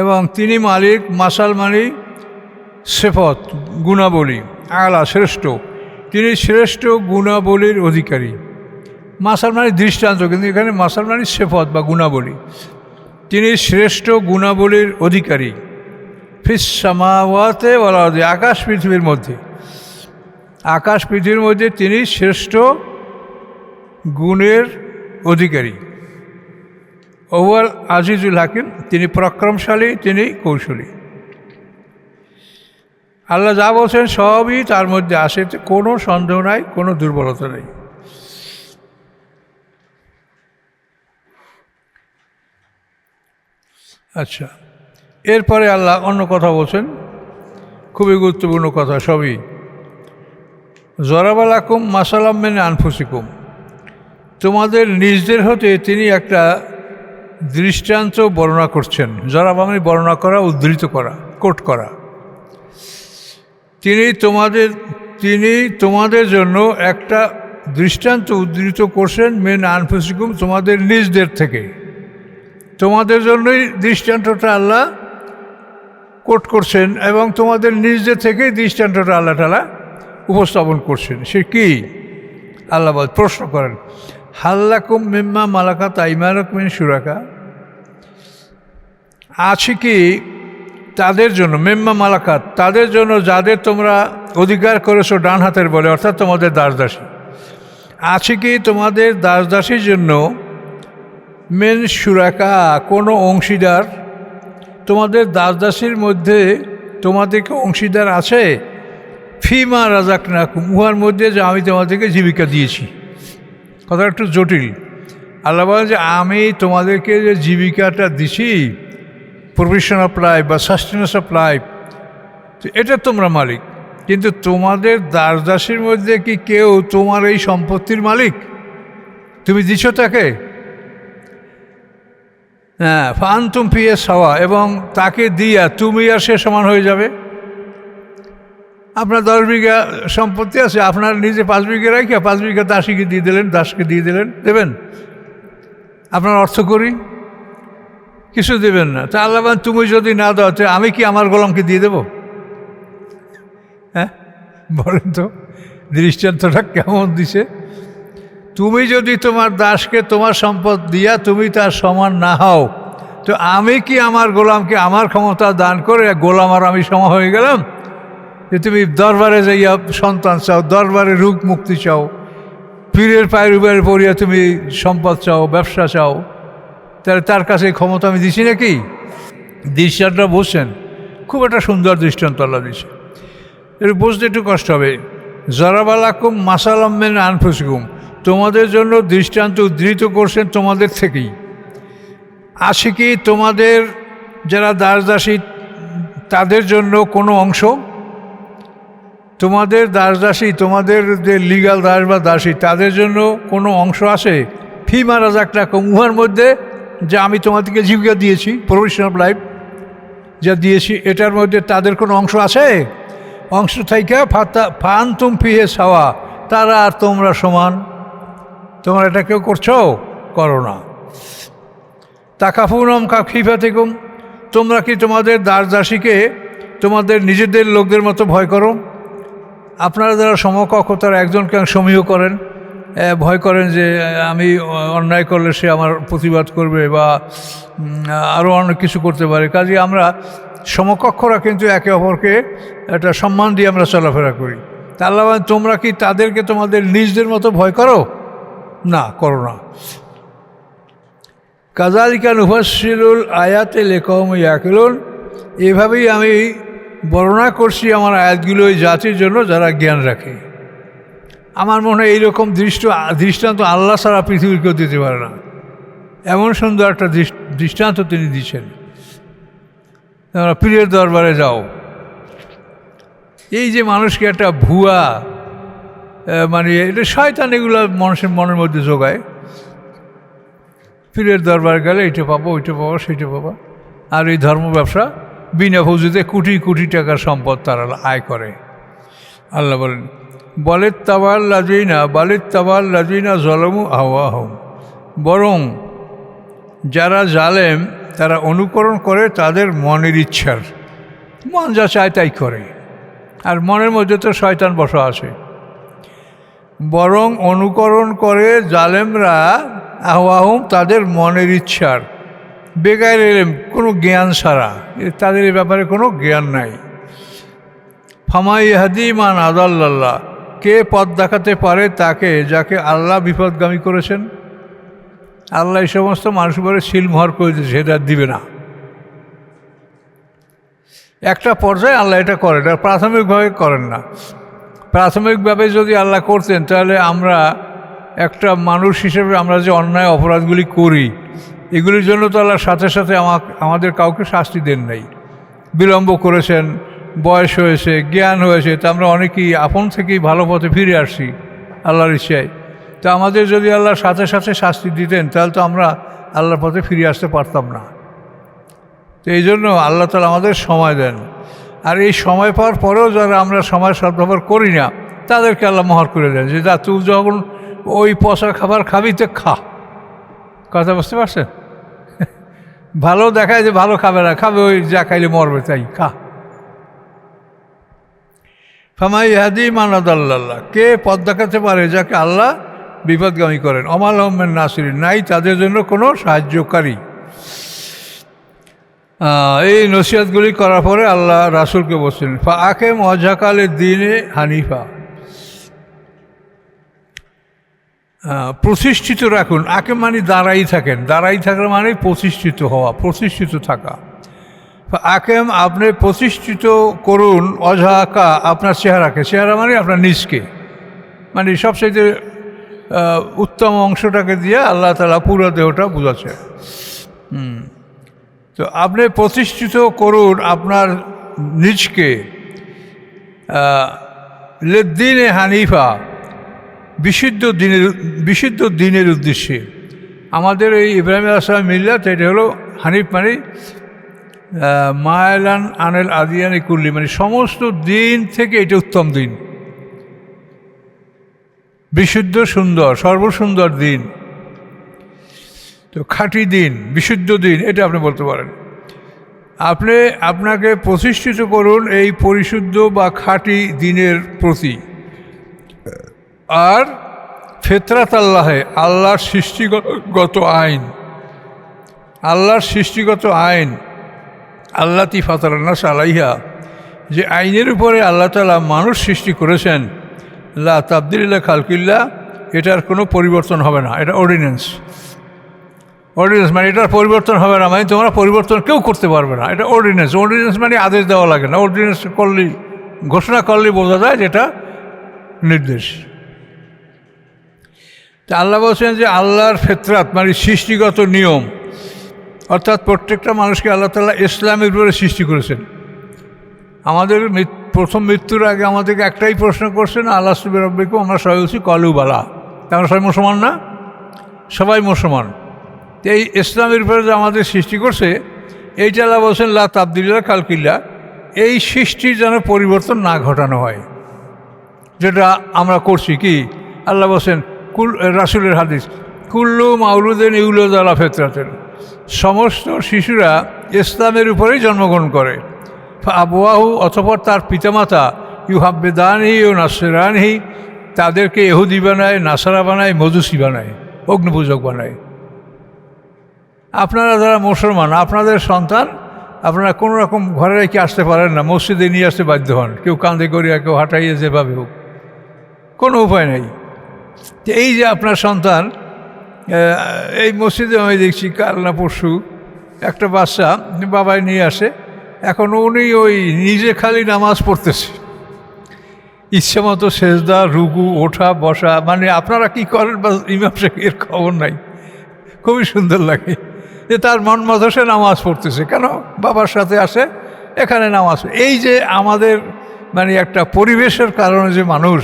এবং তিনি মালিক, মাসাল মানে সিফত, গুণাবলী, আলা শ্রেষ্ঠ, তিনি শ্রেষ্ঠ গুণাবলীর অধিকারী। মাসাল মানে দৃষ্টান্ত, কিন্তু এখানে মাসাল মানে সিফত বা গুণাবলী। তিনি শ্রেষ্ঠ গুণাবলীর অধিকারী। ফিস সামাওয়াতি ওয়াল আরদি, আকাশ পৃথিবীর মধ্যে, আকাশ পৃথিবীর মধ্যে তিনি শ্রেষ্ঠ গুণের অধিকারী। ওয়াল আজিজুল হাকিম, তিনি পরাক্রমশালী, তিনি কৌশলী। আল্লাহ যা বলছেন সবই তার মধ্যে আসে, কোনো সন্দেহ নাই, কোনো দুর্বলতা নেই। আচ্ছা, এরপরে আল্লাহ অন্য কথা বলছেন, খুবই গুরুত্বপূর্ণ কথা সবই। জরাবা লাকুম মাসালাম মিন আনফুসিকুম, তোমাদের নিজদের হতে তিনি একটা দৃষ্টান্ত বর্ণনা করছেন। যারা মানে বর্ণনা করা, উদ্ধৃত করা, কোট করা। তিনি তোমাদের জন্য একটা দৃষ্টান্ত উদ্ধৃত করছেন মেন আনফুসিকুম, তোমাদের নিজদের থেকে। তোমাদের জন্যই দৃষ্টান্তটা আল্লাহ কোট করছেন এবং তোমাদের নিজদের থেকেই দৃষ্টান্তটা আল্লাহ তাআলা উপস্থাপন করছেন। সে কি? আল্লাহ প্রশ্ন করেন, হাল্লাকুম মিম্মা মালাকাত আইমানুকুম মিন শুরাকা, আছে কি তাদের জন্য, মিম্মা মালাকাত তাদের জন্য যাদের তোমরা অধিকার করেছো ডান হাতের বলে, অর্থাৎ তোমাদের দাসদাসী, আছে কি তোমাদের দাসদাসীর জন্য মিন শুরাকা কোনো অংশীদার? তোমাদের দাসদাসীর মধ্যে তোমাদেরকে অংশীদার আছে? ফিমা রাযাকনাকুম, উহার মধ্যে যে আমি তোমাদেরকে জীবিকা দিয়েছি। কথা একটু জটিল। আল্লাহ বলেন যে আমি তোমাদেরকে যে জীবিকাটা দিছি, প্রভিশন অফ লাইফ বা সাস্টেনেন্স অফ লাইফ, তো এটা তোমরা মালিক। কিন্তু তোমাদের দাসদাসীর মধ্যে কি কেউ তোমার এই সম্পত্তির মালিক? তুমি দিছো তাকে? হ্যাঁ, ফানতুম ফিহি সাওয়া, এবং তাকে দিয়া তুমি আর সে সমান হয়ে যাবে। আপনার 10 বিঘা সম্পত্তি আছে, আপনার নিজে 5 বিঘা রাখা 5 বিঘা দাসীকে দিয়ে দিলেন, দাসকে দিয়ে দিলেন, দেবেন? আপনার অর্থ করি কিছু দেবেন না। তা আল্লাহ বলেন তুমি যদি না দাও তো আমি কি আমার গোলামকে দিয়ে দেব? হ্যাঁ বলেন তো, দৃষ্টান্তটা কেমন দিছে? তুমি যদি তোমার দাসকে তোমার সম্পদ দিয়া তুমি তার সমান না হও, তো আমি কি আমার গোলামকে আমার ক্ষমতা দান করে গোলাম আর আমি সমান হয়ে গেলাম? যে তুমি দরবারে যাইয়া সন্তান চাও, দরবারে রোগ মুক্তি চাও, পীরের পায়ের উপরে পড়িয়া তুমি সম্পদ চাও, ব্যবসা চাও, তাহলে তার কাছে ক্ষমতা আমি দিছি নাকি? দৃষ্টান্তটা বুঝছেন? খুব একটা সুন্দর দৃষ্টান্ত আল্লাহ দিচ্ছে। এটা বুঝতে একটু কষ্ট হবে। জরাবালাকুম মাসালাম মিন আনফুসিকুম, তোমাদের জন্য দৃষ্টান্ত উদ্ধৃত করছেন তোমাদের থেকেই। আছে কি তোমাদের যারা দাসদাসী তাদের জন্য কোনো অংশ? তোমাদের দাসদাসী, তোমাদের যে লিগাল দাস বা দাসী, তাদের জন্য কোনো অংশ আছে? ফিমা রাযাকনাকুম, উহার মধ্যে যা আমি তোমাদেরকে জীবিকা দিয়েছি, প্রভিশন অফ লাইফ যা দিয়েছি, এটার মধ্যে তাদের কোনো অংশ আছে? অংশ থেকে ফানতুম ফিহি সাওয়া, তারা আর তোমরা সমান। তোমরা এটা কেউ করছো? করো না। তাকাফুনহুম কাখিফাতিকুম, তোমরা কি তোমাদের দাসদাসীকে তোমাদের নিজেদের লোকদের মতো ভয় করো? আপনারা যারা সমকক্ষ তারা একজনকে সমীহ করেন, ভয় করেন যে আমি অন্যায় করলে সে আমার প্রতিবাদ করবে বা আরও অনেক কিছু করতে পারে। কাজে আমরা সমকক্ষরা কিন্তু একে অপরকে একটা সম্মান দিয়ে আমরা চলাফেরা করি। তা আল্লাহ তোমরা কি তাদেরকে তোমাদের নিজদের মতো ভয় করো? না, করো না। কাযালিকা নুফাসসিলুল আয়াতি লিকাওমিন ইয়াকিলুন, এভাবেই আমি বর্ণনা করছি আমার আয়াতগুলো ওই জাতির জন্য যারা জ্ঞান রাখে। আমার মনে হয় এইরকম দৃষ্টান্ত আল্লাহ ছাড়া পৃথিবীর কেউ দিতে পারে না। এমন সুন্দর একটা দৃষ্টান্ত তিনি দিচ্ছেন। তোমরা পীরের দরবারে যাও, এই যে মানুষকে একটা ভুয়া মানে এটা শয়তান এগুলো মানুষের মনের মধ্যে যোগায়। পীরের দরবার গেলে এইটা পাবো, ওইটা পাবো, সেইটা পাবো। আর এই ধর্ম ব্যবসা বিনা পুঁজিতে কোটি কোটি টাকার সম্পদ তারা আয় করে। আল্লাহ বলেন বালিত তাবাল লাজিনা জলমু আহওয়াহুম, বরং যারা জালেম তারা অনুকরণ করে তাদের মনের ইচ্ছার, মন যা চায় তাই করে। আর মনের মধ্যে তো শয়তান বসা আছে। বরং অনুকরণ করে জালেমরা আহওয়াহুম তাদের মনের ইচ্ছার, বেগায়ের ইলম, কোনো জ্ঞান ছাড়া। তাদের এই ব্যাপারে কোনো জ্ঞান নাই। ফামা ইয়াহদি মান আদাল্লাহ, কে পথ দেখাতে পারে তাকে যাকে আল্লাহ বিপদগামী করেছেন? আল্লাহ এই সমস্ত মানুষ উপরে সিলমোহর করে দিয়েছে, সেটা দিবে না। একটা পর্যায়ে আল্লাহ এটা করেন, এটা প্রাথমিকভাবে করেন না। প্রাথমিকভাবে যদি আল্লাহ করতেন তাহলে আমরা একটা মানুষ হিসেবে আমরা যে অন্যায় অপরাধগুলি করি এগুলির জন্য তো আল্লাহ সাথে সাথে আমাদের কাউকে শাস্তি দেন নাই। বিলম্ব করেছেন, বয়স হয়েছে, জ্ঞান হয়েছে, তা আমরা অনেকেই আপন থেকেই ভালো পথে ফিরে আসছি আল্লাহর ইচ্ছায়। তো আমাদের যদি আল্লাহ সাথে সাথে শাস্তি দিতেন তাহলে তো আমরা আল্লাহর পথে ফিরে আসতে পারতাম না। তো এই জন্য আল্লাহ তাআলা আমাদের সময় দেন, আর এই সময় পাওয়ার পরেও যারা আমরা সময় সদ্ব্যবহার করি না তাদেরকে আল্লাহ মোহর করে দেন যে যা তুই যখন ওই পচা খাবার খাবি তো খা। কথা বুঝতে পারছেন? ভালো দেখায় যে ভালো খাবে না, খাবে ওই যা খাইলে মরবে তাই খা। ফামাই হাদি মানাদ আল্লাহ, কে পথ দেখাতে পারে যাকে আল্লাহ বিপদগামী করেন। অমাল আহমেদ নাসির, নাই তাদের জন্য কোনো সাহায্যকারী। এই নসিহতগুলি করার পরে আল্লাহ রাসূলকে বলছেন ফা আকেম ওয়াজহাকালে দিনে হানিফা, প্রতিষ্ঠিত রাখুন। আকেম মানে দাঁড়াই থাকেন, দাঁড়াই থাকার মানে প্রতিষ্ঠিত হওয়া, প্রতিষ্ঠিত থাকা। আকেম আপনি প্রতিষ্ঠিত করুন অজহাকা আপনার চেহারাকে, চেহারা মানে আপনার নিজকে, মানে সবচেয়ে উত্তম অংশটাকে দিয়ে আল্লাহ তাআলা পুরো দেহটা বোঝাচ্ছে। তো আপনি প্রতিষ্ঠিত করুন আপনার নিজকে লিদ্দিনে হানিফা, বিশুদ্ধ দিনের উদ্দেশ্যে। আমাদের এই ইব্রাহিম আলাইহিস সালাম মিল্লাত, এটা হলো হানিফ মানে মায়লান আনেল আদিয়ানি কুল্লি, মানে সমস্ত দিন থেকে এটা উত্তম দিন, বিশুদ্ধ সুন্দর, সর্বসুন্দর দিন। তো খাঁটি দিন, বিশুদ্ধ দিন, এটা আপনি বলতে পারেন। আপনাকে প্রতিষ্ঠিত করুন এই পরিশুদ্ধ বা খাঁটি দিনের প্রতি। আর ফেতরাত আল্লাহে, আল্লাহর সৃষ্টিগত আইন, আল্লাহর সৃষ্টিগত আইন, আল্লাতি ফাতারান্নাস আলাইহা, যে আইনের উপরে আল্লাহ তাআলা মানুষ সৃষ্টি করেছেন। লা তাবদিলা খালকিল্লাহ, এটার কোনো পরিবর্তন হবে না, এটা অর্ডিন্যান্স। অর্ডিন্যান্স মানে এটার পরিবর্তন হবে না, মানে তোমরা পরিবর্তন কেউ করতে পারবে না, এটা অর্ডিন্যান্স। অর্ডিন্যান্স মানে আদেশ দেওয়া লাগে না, অর্ডিন্যান্স করলেই, ঘোষণা করলেই বোঝা যায় যেটা নির্দেশ। তা আল্লাহ বলছেন যে আল্লাহর ফেতরাত মানে সৃষ্টিগত নিয়ম, অর্থাৎ প্রত্যেকটা মানুষকে আল্লাহ তাআলা ইসলামের উপরে সৃষ্টি করেছেন। আমাদের প্রথম মৃত্যুর আগে আমাদেরকে একটাই প্রশ্ন করছেন, আলাস্তু বিরাব্বিকুম, আমরা সবাই বলছি কলু বালা, আমরা সবাই মুসলমান না? সবাই মুসলমান। এই ইসলামের উপরে যে আমাদের সৃষ্টি করছে, এইটা আল্লাহ বলছেন লা তাবদিলা খালকিল্লাহ, এই সৃষ্টির যেন পরিবর্তন না ঘটানো হয়, যেটা আমরা করছি। কি আল্লাহ বলছেন রাসূলের হাদিস, কুল্লু মাউলুদিন ইউলাদু আলা ফিতরাতিন, সমস্ত শিশুরা ইসলামের উপরেই জন্মগ্রহণ করে। আবওয়াহু, অতঃপর তার পিতামাতা, ইউহাব্বিদানিহি ও নাসরানিহি, তাদেরকে ইহুদি বানায়, নাসারা বানায়, মজুসি বানায়, অগ্নিপূজক বানায়। আপনারা যারা মুসলমান, আপনাদের সন্তান আপনারা কোনো রকম ঘরে রেখে আসতে পারেন না, মসজিদে নিয়ে আসতে বাধ্য হন, কেউ কাঁধে করিয়া, কেউ হাঁটাইয়া, যেভাবে হোক, কোনো উপায় নেই। এই যে আপনার সন্তান, এই মসজিদে আমি দেখছি কাল না পরশু একটা বাচ্চা বাবাই নিয়ে আসে, এখন উনি ওই নিজে খালি নামাজ পড়তেছে, ইচ্ছে মতো সেজদা, রুকু, ওঠা বসা, মানে আপনারা কি করেন বা ইমাম সাহেবের খবর নাই। খুবই সুন্দর লাগে যে তার মন মতো সে নামাজ পড়তেছে, কেন বাবার সাথে আসে, এখানে নামাজ। এই যে আমাদের মানে একটা পরিবেশের কারণে যে মানুষ,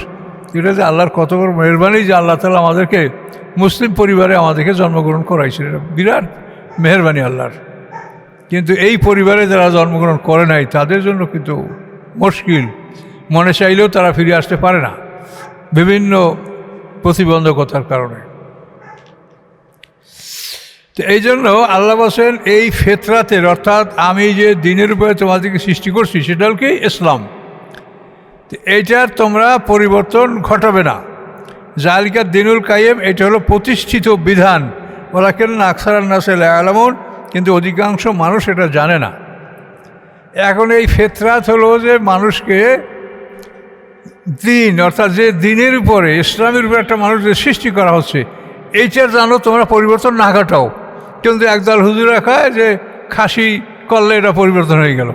এটা যে আল্লাহর কত বড় মেহরবানি যে আল্লাহ তাআলা আমাদেরকে মুসলিম পরিবারে আমাদেরকে জন্মগ্রহণ করাইছিল, এটা বিরাট মেহরবানি আল্লাহর। কিন্তু এই পরিবারে যারা জন্মগ্রহণ করে নাই তাদের জন্য কিন্তু মুশকিল, মনে চাইলেও তারা ফিরে আসতে পারে না বিভিন্ন প্রতিবন্ধকতার কারণে। তো এই জন্য আল্লাহ বলেন এই ফেতরাতের, অর্থাৎ আমি যে দিনের উপরে তোমাদেরকে সৃষ্টি করছি সেটা হল কি ইসলাম, এইটার তোমরা পরিবর্তন ঘটাবে না। জালিকা দিনুল কাইয়্যিম, এটা হলো প্রতিষ্ঠিত বিধান। ওয়ালাকিন্না আকসারান নাসি লা ইয়ালামুন, কিন্তু অধিকাংশ মানুষ এটা জানে না। এখন এই ফেতরাত হলো যে মানুষকে দিন, অর্থাৎ যে দিনের উপরে, ইসলামের উপরে একটা মানুষের সৃষ্টি করা হচ্ছে, এইটার জানো তোমরা পরিবর্তন না ঘটাও। কিন্তু একদল হুজুরা খায় যে খাসি করলে এটা পরিবর্তন হয়ে গেল।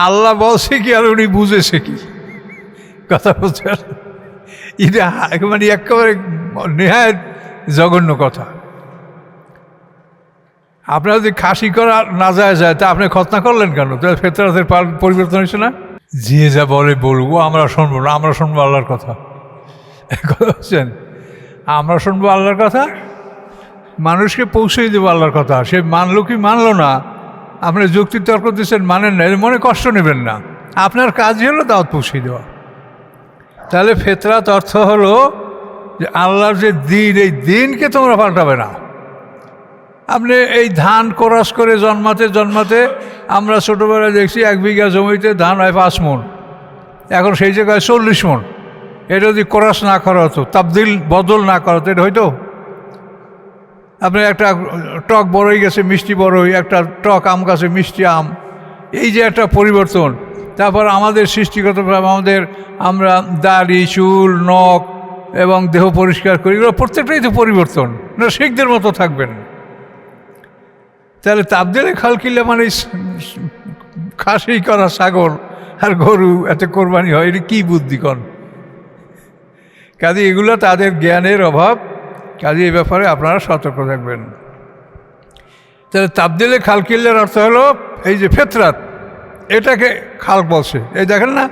আল্লাহ বলছে কি আর উনি বুঝেছে কি? কথা বলছে, এটা মানে একেবারে নেহায়েত জঘন্য কথা। আপনার যদি খাসি করা না যায় তা আপনি খতনা করলেন কেন? তাহলে ফেতরাতের পরিবর্তন হয়েছে না? যে যা বলে বলবো, আমরা শুনবো না, আমরা শুনবো আল্লাহর কথা। কথা বলছেন, আমরা শুনবো আল্লাহর কথা, মানুষকে পৌঁছে দেবো আল্লাহর কথা, সে মানলো কি মানলো না, আপনি যুক্তি তর্ক দিচ্ছেন মানেন না, মনে কষ্ট নেবেন না, আপনার কাজই হলো দাওয়াত পৌঁছে দেওয়া। তাহলে ফেতরাত অর্থ হলো যে আল্লাহর যে দিন, এই দিনকে তোমরা পাল্টাবে না। আপনি এই ধান কোরাস করে জন্মাতে জন্মাতে আমরা ছোটোবেলায় দেখছি 1 বিঘা জমিতে ধান হয় 5 মণ, এখন সেই জায়গায় 40 মণ। এটা যদি কোরাস না করা হতো, তাবদিল বদল না করা হতো, এটা হয়তো? আপনি একটা টক বড়ই গেছে মিষ্টি বড়ই, একটা টক আম গাছে মিষ্টি আম, এই যে একটা পরিবর্তন। তারপর আমাদের সৃষ্টিগতভাবে আমরা দাড়ি চুল নখ এবং দেহ পরিষ্কার করি, এগুলো প্রত্যেকটাই তো পরিবর্তন, না শিখদের মতো থাকবেন। তাহলে তাবদিলে খালকিল্লা মানে খাসি করা ছাগল আর গরু এত কোরবানি হয়, এটা কী বুদ্ধিকন? কাজে এগুলো তাদের জ্ঞানের অভাব, কাজে এই ব্যাপারে আপনারা সতর্ক থাকবেন। তাহলে তাবদিলে খালকিল্লার অর্থ হলো এই যে ফেতরাত, এটাকে খাল বলছে। এই দেখেন না,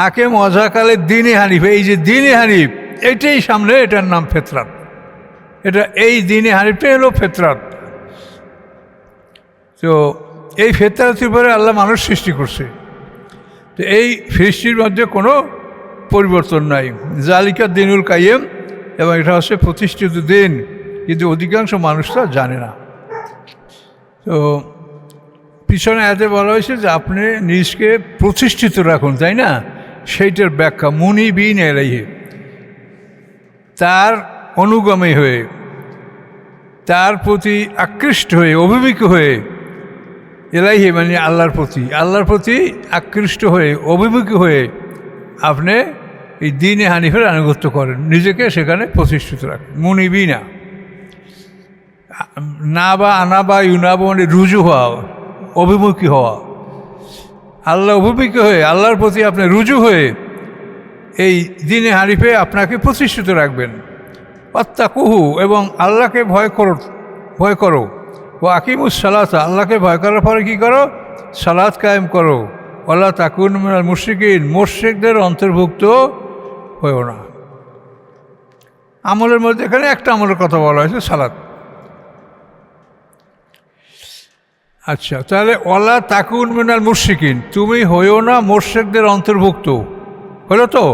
আকে মজাকালে দিনে হানিফ, এই যে দিনে হানিফ এটাই সামনে, এটার নাম ফেতরাত। এটা এই দিনে হানিফটাই হলো ফেতরাত। তো এই ফেতরাতের উপরে আল্লাহ মানুষ সৃষ্টি করছে, তো এই সৃষ্টির মধ্যে কোনো পরিবর্তন নাই। জালিকা দিনুল কাইয়েম, এবং এটা হচ্ছে প্রতিষ্ঠিত দিন, কিন্তু অধিকাংশ মানুষ তা জানে না। তো পিছনে এতে বলা হয়েছে যে আপনি নিজকে প্রতিষ্ঠিত রাখুন, তাই না? সেইটার ব্যাখ্যা মুনিবিন ইলাইহি, তার অনুগামী হয়ে, তার প্রতি আকৃষ্ট হয়ে, অভিমুখ হয়ে, ইলাইহি মানে আল্লাহর প্রতি আকৃষ্ট হয়ে, অভিমুখ হয়ে আপনি এই দিনে হানিফের আনুগত্য করেন, নিজেকে সেখানে প্রতিষ্ঠিত রাখেন। মুনিবিনা, না বা আনা বা ইউনাবা মানে রুজু হওয়া, অভিমুখী হওয়া, আল্লাহ অভিমুখী হয়ে, আল্লাহর প্রতি আপনি রুজু হয়ে এই দিনে হানিফে আপনাকে প্রতিষ্ঠিত রাখবেন। ওয়াত্তাকুহু, এবং আল্লাহকে ভয় করো। ও আকিমুস সালাত, আল্লাহকে ভয় করার পরে কী করো? সালাত কায়েম করো। ওয়ালা তাকুনু মিনাল মুশরিকিন, মুশরিকদের অন্তর্ভুক্ত হয়েও না। আমলের মধ্যে এখানে একটা আমলের কথা বলা হয়েছে, সালাত। আচ্ছা, তাহলে ওয়ালা তাকুন মিনাল মুশরিকিন, তুমি হইও না মুশরিকদের অন্তর্ভুক্ত, হলো তো?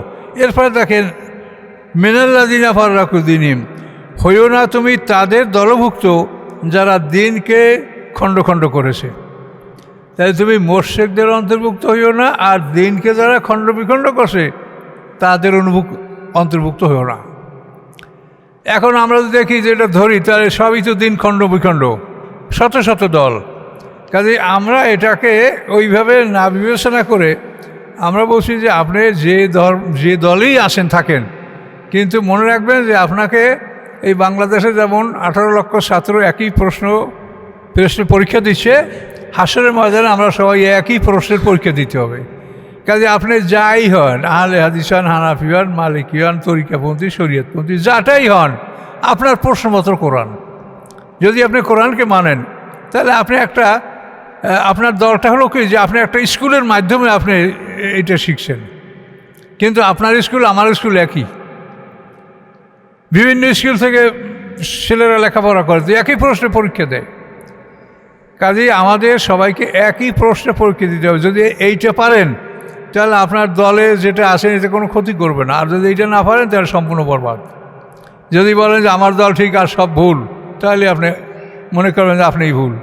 এরপরে দেখেন মিনাল্লাযিনা ফাররাকু দীনহুম, হইও না তুমি তাদের দলভুক্ত যারা দিনকে খণ্ড খণ্ড করেছে। তাই তুমি মুশরিকদের অন্তর্ভুক্ত হইও না, আর দিনকে যারা খণ্ড বিখণ্ড করছে তাদের অন্তর্ভুক্ত হইও না। এখন আমরা যদি দেখি যে এটা ধরি, তাহলে সবই তো দিন খণ্ড বিখণ্ড, শত শত দল। কাজে আমরা এটাকে ওইভাবে না বিবেচনা করে আমরা বলছি যে আপনি যে দলেই আসেন থাকেন, কিন্তু মনে রাখবেন যে আপনাকে এই বাংলাদেশে যেমন 18 লক্ষ ছাত্র একই প্রশ্ন পরীক্ষা দিচ্ছে, হাসরের ময়দানে আমরা সবাই একই প্রশ্নের পরীক্ষা দিতে হবে। কাজে আপনি যাই হন, আহলে হাদিস হন, হানাফি হন, মালিকি হন, তরিকাপন্থী, শরীয়তপন্থী, যাটাই হন, আপনার প্রশ্নপত্র কোরআন। যদি আপনি কোরআনকে মানেন, তাহলে আপনি আপনার দলটা হলো কি, যে আপনি একটা স্কুলের মাধ্যমে আপনি এটা শিখছেন, কিন্তু আপনার স্কুল আমার স্কুল একই। বিভিন্ন স্কুল থেকে ছেলেরা লেখাপড়া করে, তো একই প্রশ্নে পরীক্ষা দেয়। কাজেই আমাদের সবাইকে একই প্রশ্নে পরীক্ষা দিতে হবে। যদি এইটা পারেন, তাহলে আপনার দলে যেটা আসেন এতে কোনো ক্ষতি করবে না, আর যদি এইটা না পারেন তাহলে সম্পূর্ণ বরবাদ। যদি বলেন যে আমার দল ঠিক আর সব ভুল, তাহলে আপনি মনে করবেন যে আপনিই ভুল।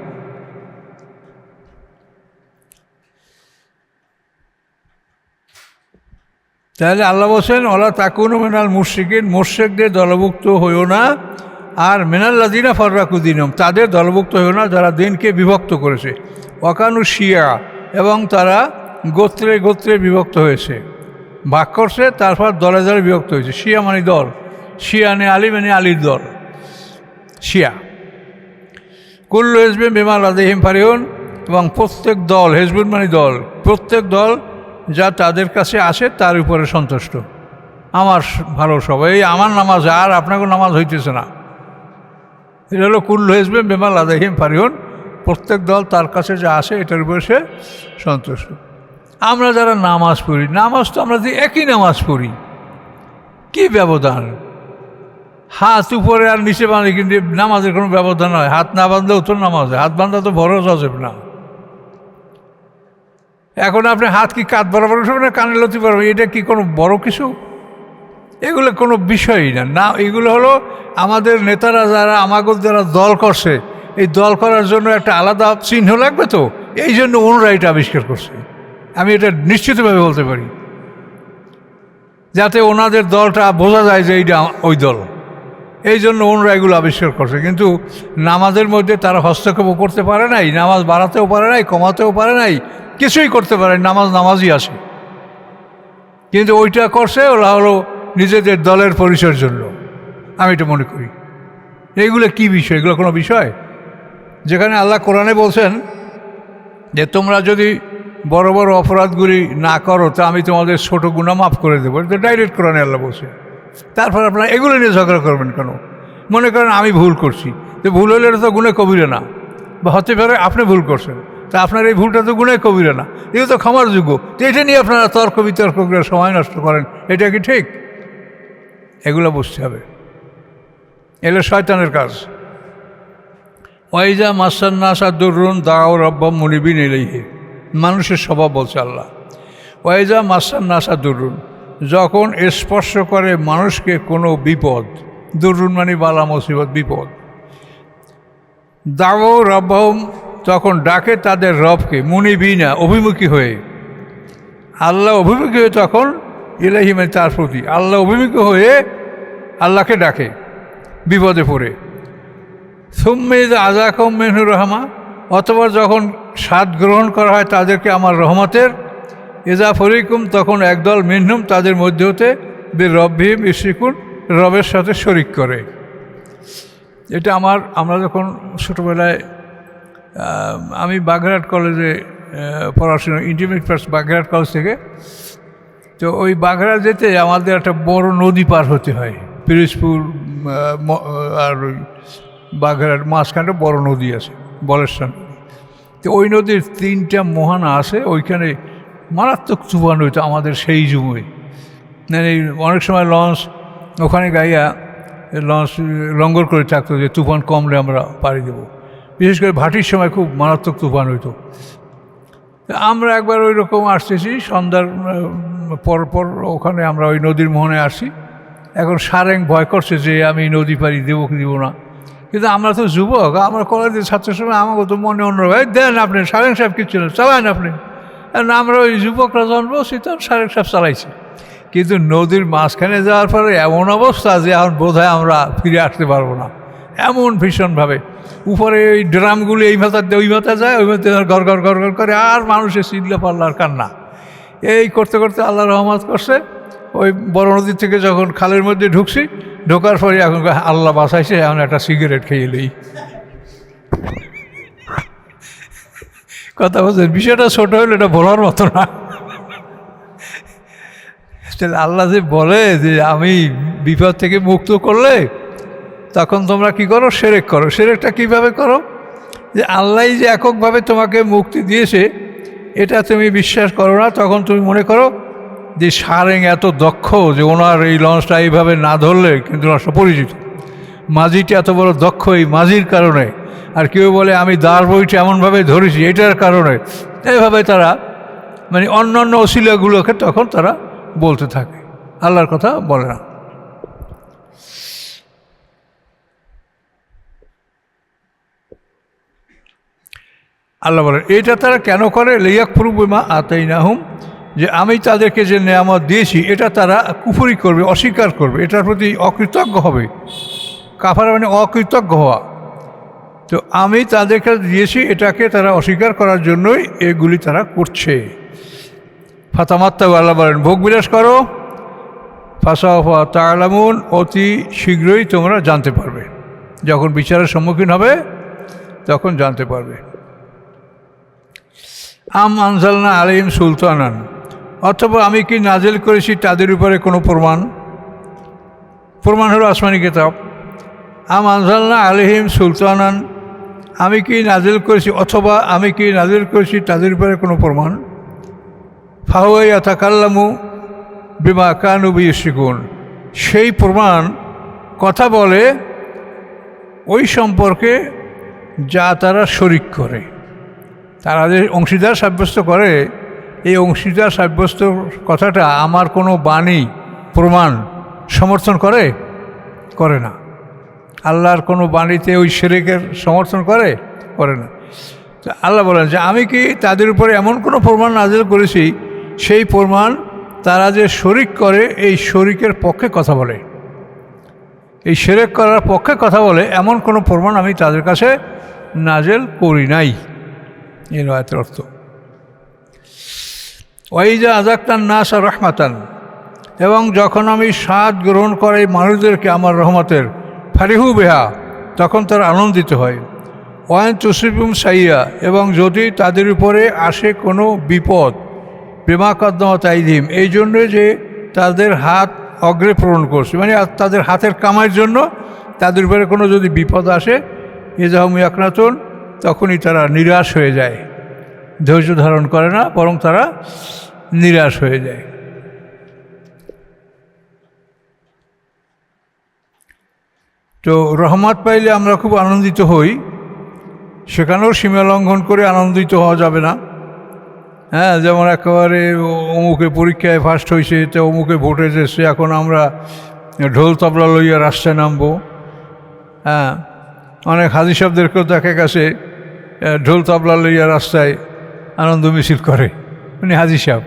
তাহলে আল্লাহ বলছেন ওলা তাকুনু মিনাল মুশরিকিন, মুশরিকদের দলভুক্ত হইও না, আর মিনাল্লাযিনা ফাররাকু দীনহুম, তাদের দলভুক্ত হইও না যারা দিনকে বিভক্ত করেছে। ওয়াকানু শিয়া, এবং তারা গোত্রে গোত্রে বিভক্ত হয়েছে, ভাগ করছে, তারপর দলে দলে বিভক্ত হয়েছে। শিয়া মানে দল, শিয়া নে আলী মানে আলীর দল, শিয়া। কুল্লু হিজবিন বিমা লাদাইহিম ফারিহুন, এবং প্রত্যেক দল, হিজবুন মানে দল, প্রত্যেক দল যা তাদের কাছে আসে তার উপরে সন্তুষ্ট। আমার ভালো সবাই, আমার নামাজ আর আপনাকে নামাজ হইতেছে না, এটা হলো কুল্লু হিজবিন বিমা লাদাইহিম ফারিহুন, প্রত্যেক দল তার কাছে যা আসে এটার উপরে সে সন্তুষ্ট। আমরা যারা নামাজ পড়ি, নামাজ তো আমরা যে একই নামাজ পড়ি, কী ব্যবধান? হাত উপরে আর নিচে বাঁধে, কিন্তু নামাজের কোনো ব্যবধান নয়। হাত না বাঁধলেও তো নামাজ, হাত বাঁধা তো বড় যাবে না। এখন আপনি হাত কি কাঁধ বরাবর উঠবে না কানে লতি পারবেন? এটা কি কোনো বড় কিছু? এগুলো কোনো বিষয়ই না। না, এগুলো হলো আমাদের নেতারা যারা আমাদের যারা দল করছে, এই দল করার জন্য একটা আলাদা চিহ্ন লাগবে, তো এই জন্য ওনারা এটা আবিষ্কার করছে। আমি এটা নিশ্চিতভাবে বলতে পারি, যাতে ওনাদের দলটা বোঝা যায় যে এইটা ওই দল। এই জন্য ওনারা এগুলো আবিষ্কার করছে। কিন্তু নামাজের মধ্যে তারা হস্তক্ষেপও করতে পারে নাই, নামাজ বাড়াতেও পারে নাই, কমাতেও পারে নাই, কিছুই করতে পারে। নামাজই আসে, কিন্তু ওইটা করছে ওরা হলো নিজেদের দলের পরিচয়ের জন্য। আমি এটা মনে করি এইগুলো কি বিষয়? এগুলো কোনো বিষয়? যেখানে আল্লাহ কোরআনে বলছেন যে তোমরা যদি বড় বড় অপরাধগুলি না করো তা আমি তোমাদের ছোটো গুনাহ মাফ করে দেবো, এটা ডাইরেক্ট কোরআনে আল্লাহ বলছে। তারপর আপনারা এগুলো নিয়ে ঝগড়া করবেন কেন? মনে করেন আমি ভুল করছি, তো ভুল হলে এটা তো গুণে কবিরে না, বা হতে পারে আপনি ভুল করছেন, তা আপনার এই ভুলটা তো গুণে কবিরে না, এটা তো ক্ষমার যোগ্য। তো এটা নিয়ে আপনারা তর্ক বিতর্ক করে সময় নষ্ট করেন, এটা কি ঠিক? এগুলো বুঝতে হবে, এগুলো শয়তানের কাজ। ওয়াইজা মাসান্নাসা দুরুন দাও রব্বাম মুনিবিন ইলাইহি, মানুষের স্বভাব বলছে আল্লাহ। ওয়াইজা মাসান্নাসা দুরুন, যখন স্পর্শ করে মানুষকে কোনো বিপদ, দুরুন মানে বালা মুসিবত, বিপদ, দাও রব্বাহুম, তখন ডাকে তাদের রবকে, মুনিবিনা অভিমুখী হয়ে, আল্লাহ অভিমুখী হয়ে, তখন ইলাইহি মানে তার প্রতি, আল্লাহ অভিমুখী হয়ে আল্লাহকে ডাকে বিপদে পড়ে। সুম্মেদ আজাকুম মিনহুর রহমা, অথবা যখন স্বাদ গ্রহণ করা হয় তাদেরকে আমার রহমতের, ইজা ফরিকুম, তখন একদল মিনহুম তাদের মধ্যে হতে বীর রব্বিহিম ইশরিকুন, রবের সাথে শরিক করে। এটা আমরা যখন ছোটোবেলায়, আমি বাগেরহাট কলেজে পড়াশোনা, ইন্টারমিডিয়েট পাস বাগেরহাট কলেজ থেকে, তো ওই বাগেরহাট যেতে আমাদের একটা বড় নদী পার হতে হয়, পিরোজপুর আর ওই বাগেরহাট মাঝখানে বড় নদী আছে, বলেশ্বর নদী। তো ওই নদীর 3টা মোহনা আছে, ওইখানে মারাত্মক তুফান হইতো আমাদের সেই সময়। মানে অনেক সময় লঞ্চ ওখানে গাইয়া লঞ্চ লঙ্গর করে থাকতো যে তুফান কমলে আমরা পাড়ি দেব। বিশেষ করে ভাটির সময় খুব মারাত্মক তুফান হইতো। আমরা একবার ওই রকম আসতেছি সন্ধ্যার পর ওখানে আমরা ওই নদীর মোহনে আসি। এখন সারেং ভয় করছে যে আমি নদী পাড়ি দেবো কি দেবো না, কিন্তু আমরা তো যুবক, আমরা কলেজের ছাত্রের সময় আমাকে তো মনে অন্য দেন আপনি সারেং সাহেব কিচ্ছু না, চালান আপনি। আমরা ওই যুবকরা যখন বসি তখন সারেং সাহেব চালাইছি, কিন্তু নদীর মাঝখানে যাওয়ার পরে এমন অবস্থা যে এখন বোধ হয় আমরা ফিরে আসতে পারবো না, এমন ভীষণভাবে। উপরে ওই ড্রামগুলি এই মাথা ওই মাথা যায়, ওই মাথা গড় গড় গড় গড় করে, আর মানুষের চিল্লা পাল্লার কান্না। এই করতে করতে আল্লাহ রহমত করছে, ওই বড় নদী থেকে যখন খালের মধ্যে ঢুকছি, ঢোকার পরে এখন আল্লাহ বাঁচাইছে, এখন একটা সিগারেট খেয়ে এলেই কথা বলছেন। বিষয়টা ছোট হলে এটা বলার মতো না। আল্লাহ যে বলে যে আমি বিপদ থেকে মুক্ত করলে তখন তোমরা কি করো? শিরক করো। শিরকটা কীভাবে করো? যে আল্লাহ যে এককভাবে তোমাকে মুক্তি দিয়েছে এটা তুমি বিশ্বাস করো না, তখন তুমি মনে করো যে সারেং এত দক্ষ যে ওনার এই লঞ্চটা এইভাবে না ধরলে কিন্তু নষ্ট পরিচিত, মাঝিটা এত বড় দক্ষ এই মাঝির কারণে, আর কেউ বলে আমি দাঁড় বইটা এমনভাবে ধরেছি এটার কারণে। এইভাবে তারা মানে অন্য অন্য অসিলাগুলোকে তখন তারা বলতে থাকে, আল্লাহর কথা বলে না। আল্লাহ বলেন এটা তারা কেন করে? লিয়াকফুরু বিমা আতাইনাহুম, যে আমি তাদেরকে যে নেয়ামত দিয়েছি এটা তারা কুফরি করবে, অস্বীকার করবে, এটার প্রতি অকৃতজ্ঞ হবে। কাফার মানে অকৃতজ্ঞ হওয়া। তো আমি তাদেরকে দিয়েছি এটাকে তারা অস্বীকার করার জন্যই এগুলি তারা করছে। ফাতামাত্তা, আল্লাহ বলেন ভোগ বিলাস করো। ফাসাওফা তা'লামুন, অতি শীঘ্রই তোমরা জানতে পারবে, যখন বিচারের সম্মুখীন হবে তখন জানতে পারবে। আম আনজালনা আলাইহিম সুলতানান, অথবা আমি কি নাজিল করেছি তাদের উপরে কোনো প্রমাণ? প্রমাণ হলো আসমানি কিতাব। আম আনজালনা আলাইহিম সুলতানান, আমি কি নাজিল করেছি, অথবা আমি কি নাজিল করেছি তাদের উপরে কোনো প্রমাণ? ফাহুয়া ইয়াতাকাল্লামু বিমা কানু বিহি ইউশরিকুন, সেই প্রমাণ কথা বলে ওই সম্পর্কে যা তারা শরিক করে। তারা যে অংশীদার সাব্যস্ত করে, এই অংশীদার সাব্যস্ত কথাটা আমার কোনো বাণী প্রমাণ সমর্থন করে করে না। আল্লাহর কোনো বাণীতে ওই শিরকের সমর্থন করে করে না। আল্লাহ বলেন যে আমি কি তাদের উপরে এমন কোনো প্রমাণ নাযিল করেছি, সেই প্রমাণ তারা যে শরিক করে এই শরিকের পক্ষে কথা বলে, এই শিরক করার পক্ষে কথা বলে, এমন কোনো প্রমাণ আমি তাদের কাছে নাযিল করি নাই। এই আয়াতের অর্থ। ওয়াইজা আযাকতান নাসা রাহমাতান, এবং যখন আমি স্বাদ গ্রহণ করাই মানুষদেরকে আমার রহমতের, ফারিহু বিহা, তখন তারা আনন্দিত হয়। ওয়াইন তুসিবহুম সাইয়্যা, এবং যদি তাদের উপরে আসে কোনো বিপদ, বিমা কদ্দামাত আইদিহিম, এই জন্য যে তাদের হাত অগ্রে প্রেরণ করছে, মানে তাদের হাতের কামাইয়ের জন্য তাদের উপরে কোনো যদি বিপদ আসে, ইযাহুম ইয়াকনাতুন, তখনই তারা নিরাশ হয়ে যায়, ধৈর্য ধারণ করে না, বরং তারা নিরাশ হয়ে যায়। তো রহমত পাইলে আমরা খুব আনন্দিত হই, সেখানেও সীমা লঙ্ঘন করে আনন্দিত হওয়া যাবে না। হ্যাঁ, যেমন একেবারে অমুকে পরীক্ষায় ফার্স্ট হয়েছে, তো অমুকে ভোটে এসেছে, এখন আমরা ঢোল তবলা লইয়া রাস্তায় নামবো। হ্যাঁ, অনেক হাজি সাহেবদেরকেও দেখা গেছে ঢোল তবলা লইয়া রাস্তায় আনন্দ মিছিল করে, উনি হাজি সাহেব।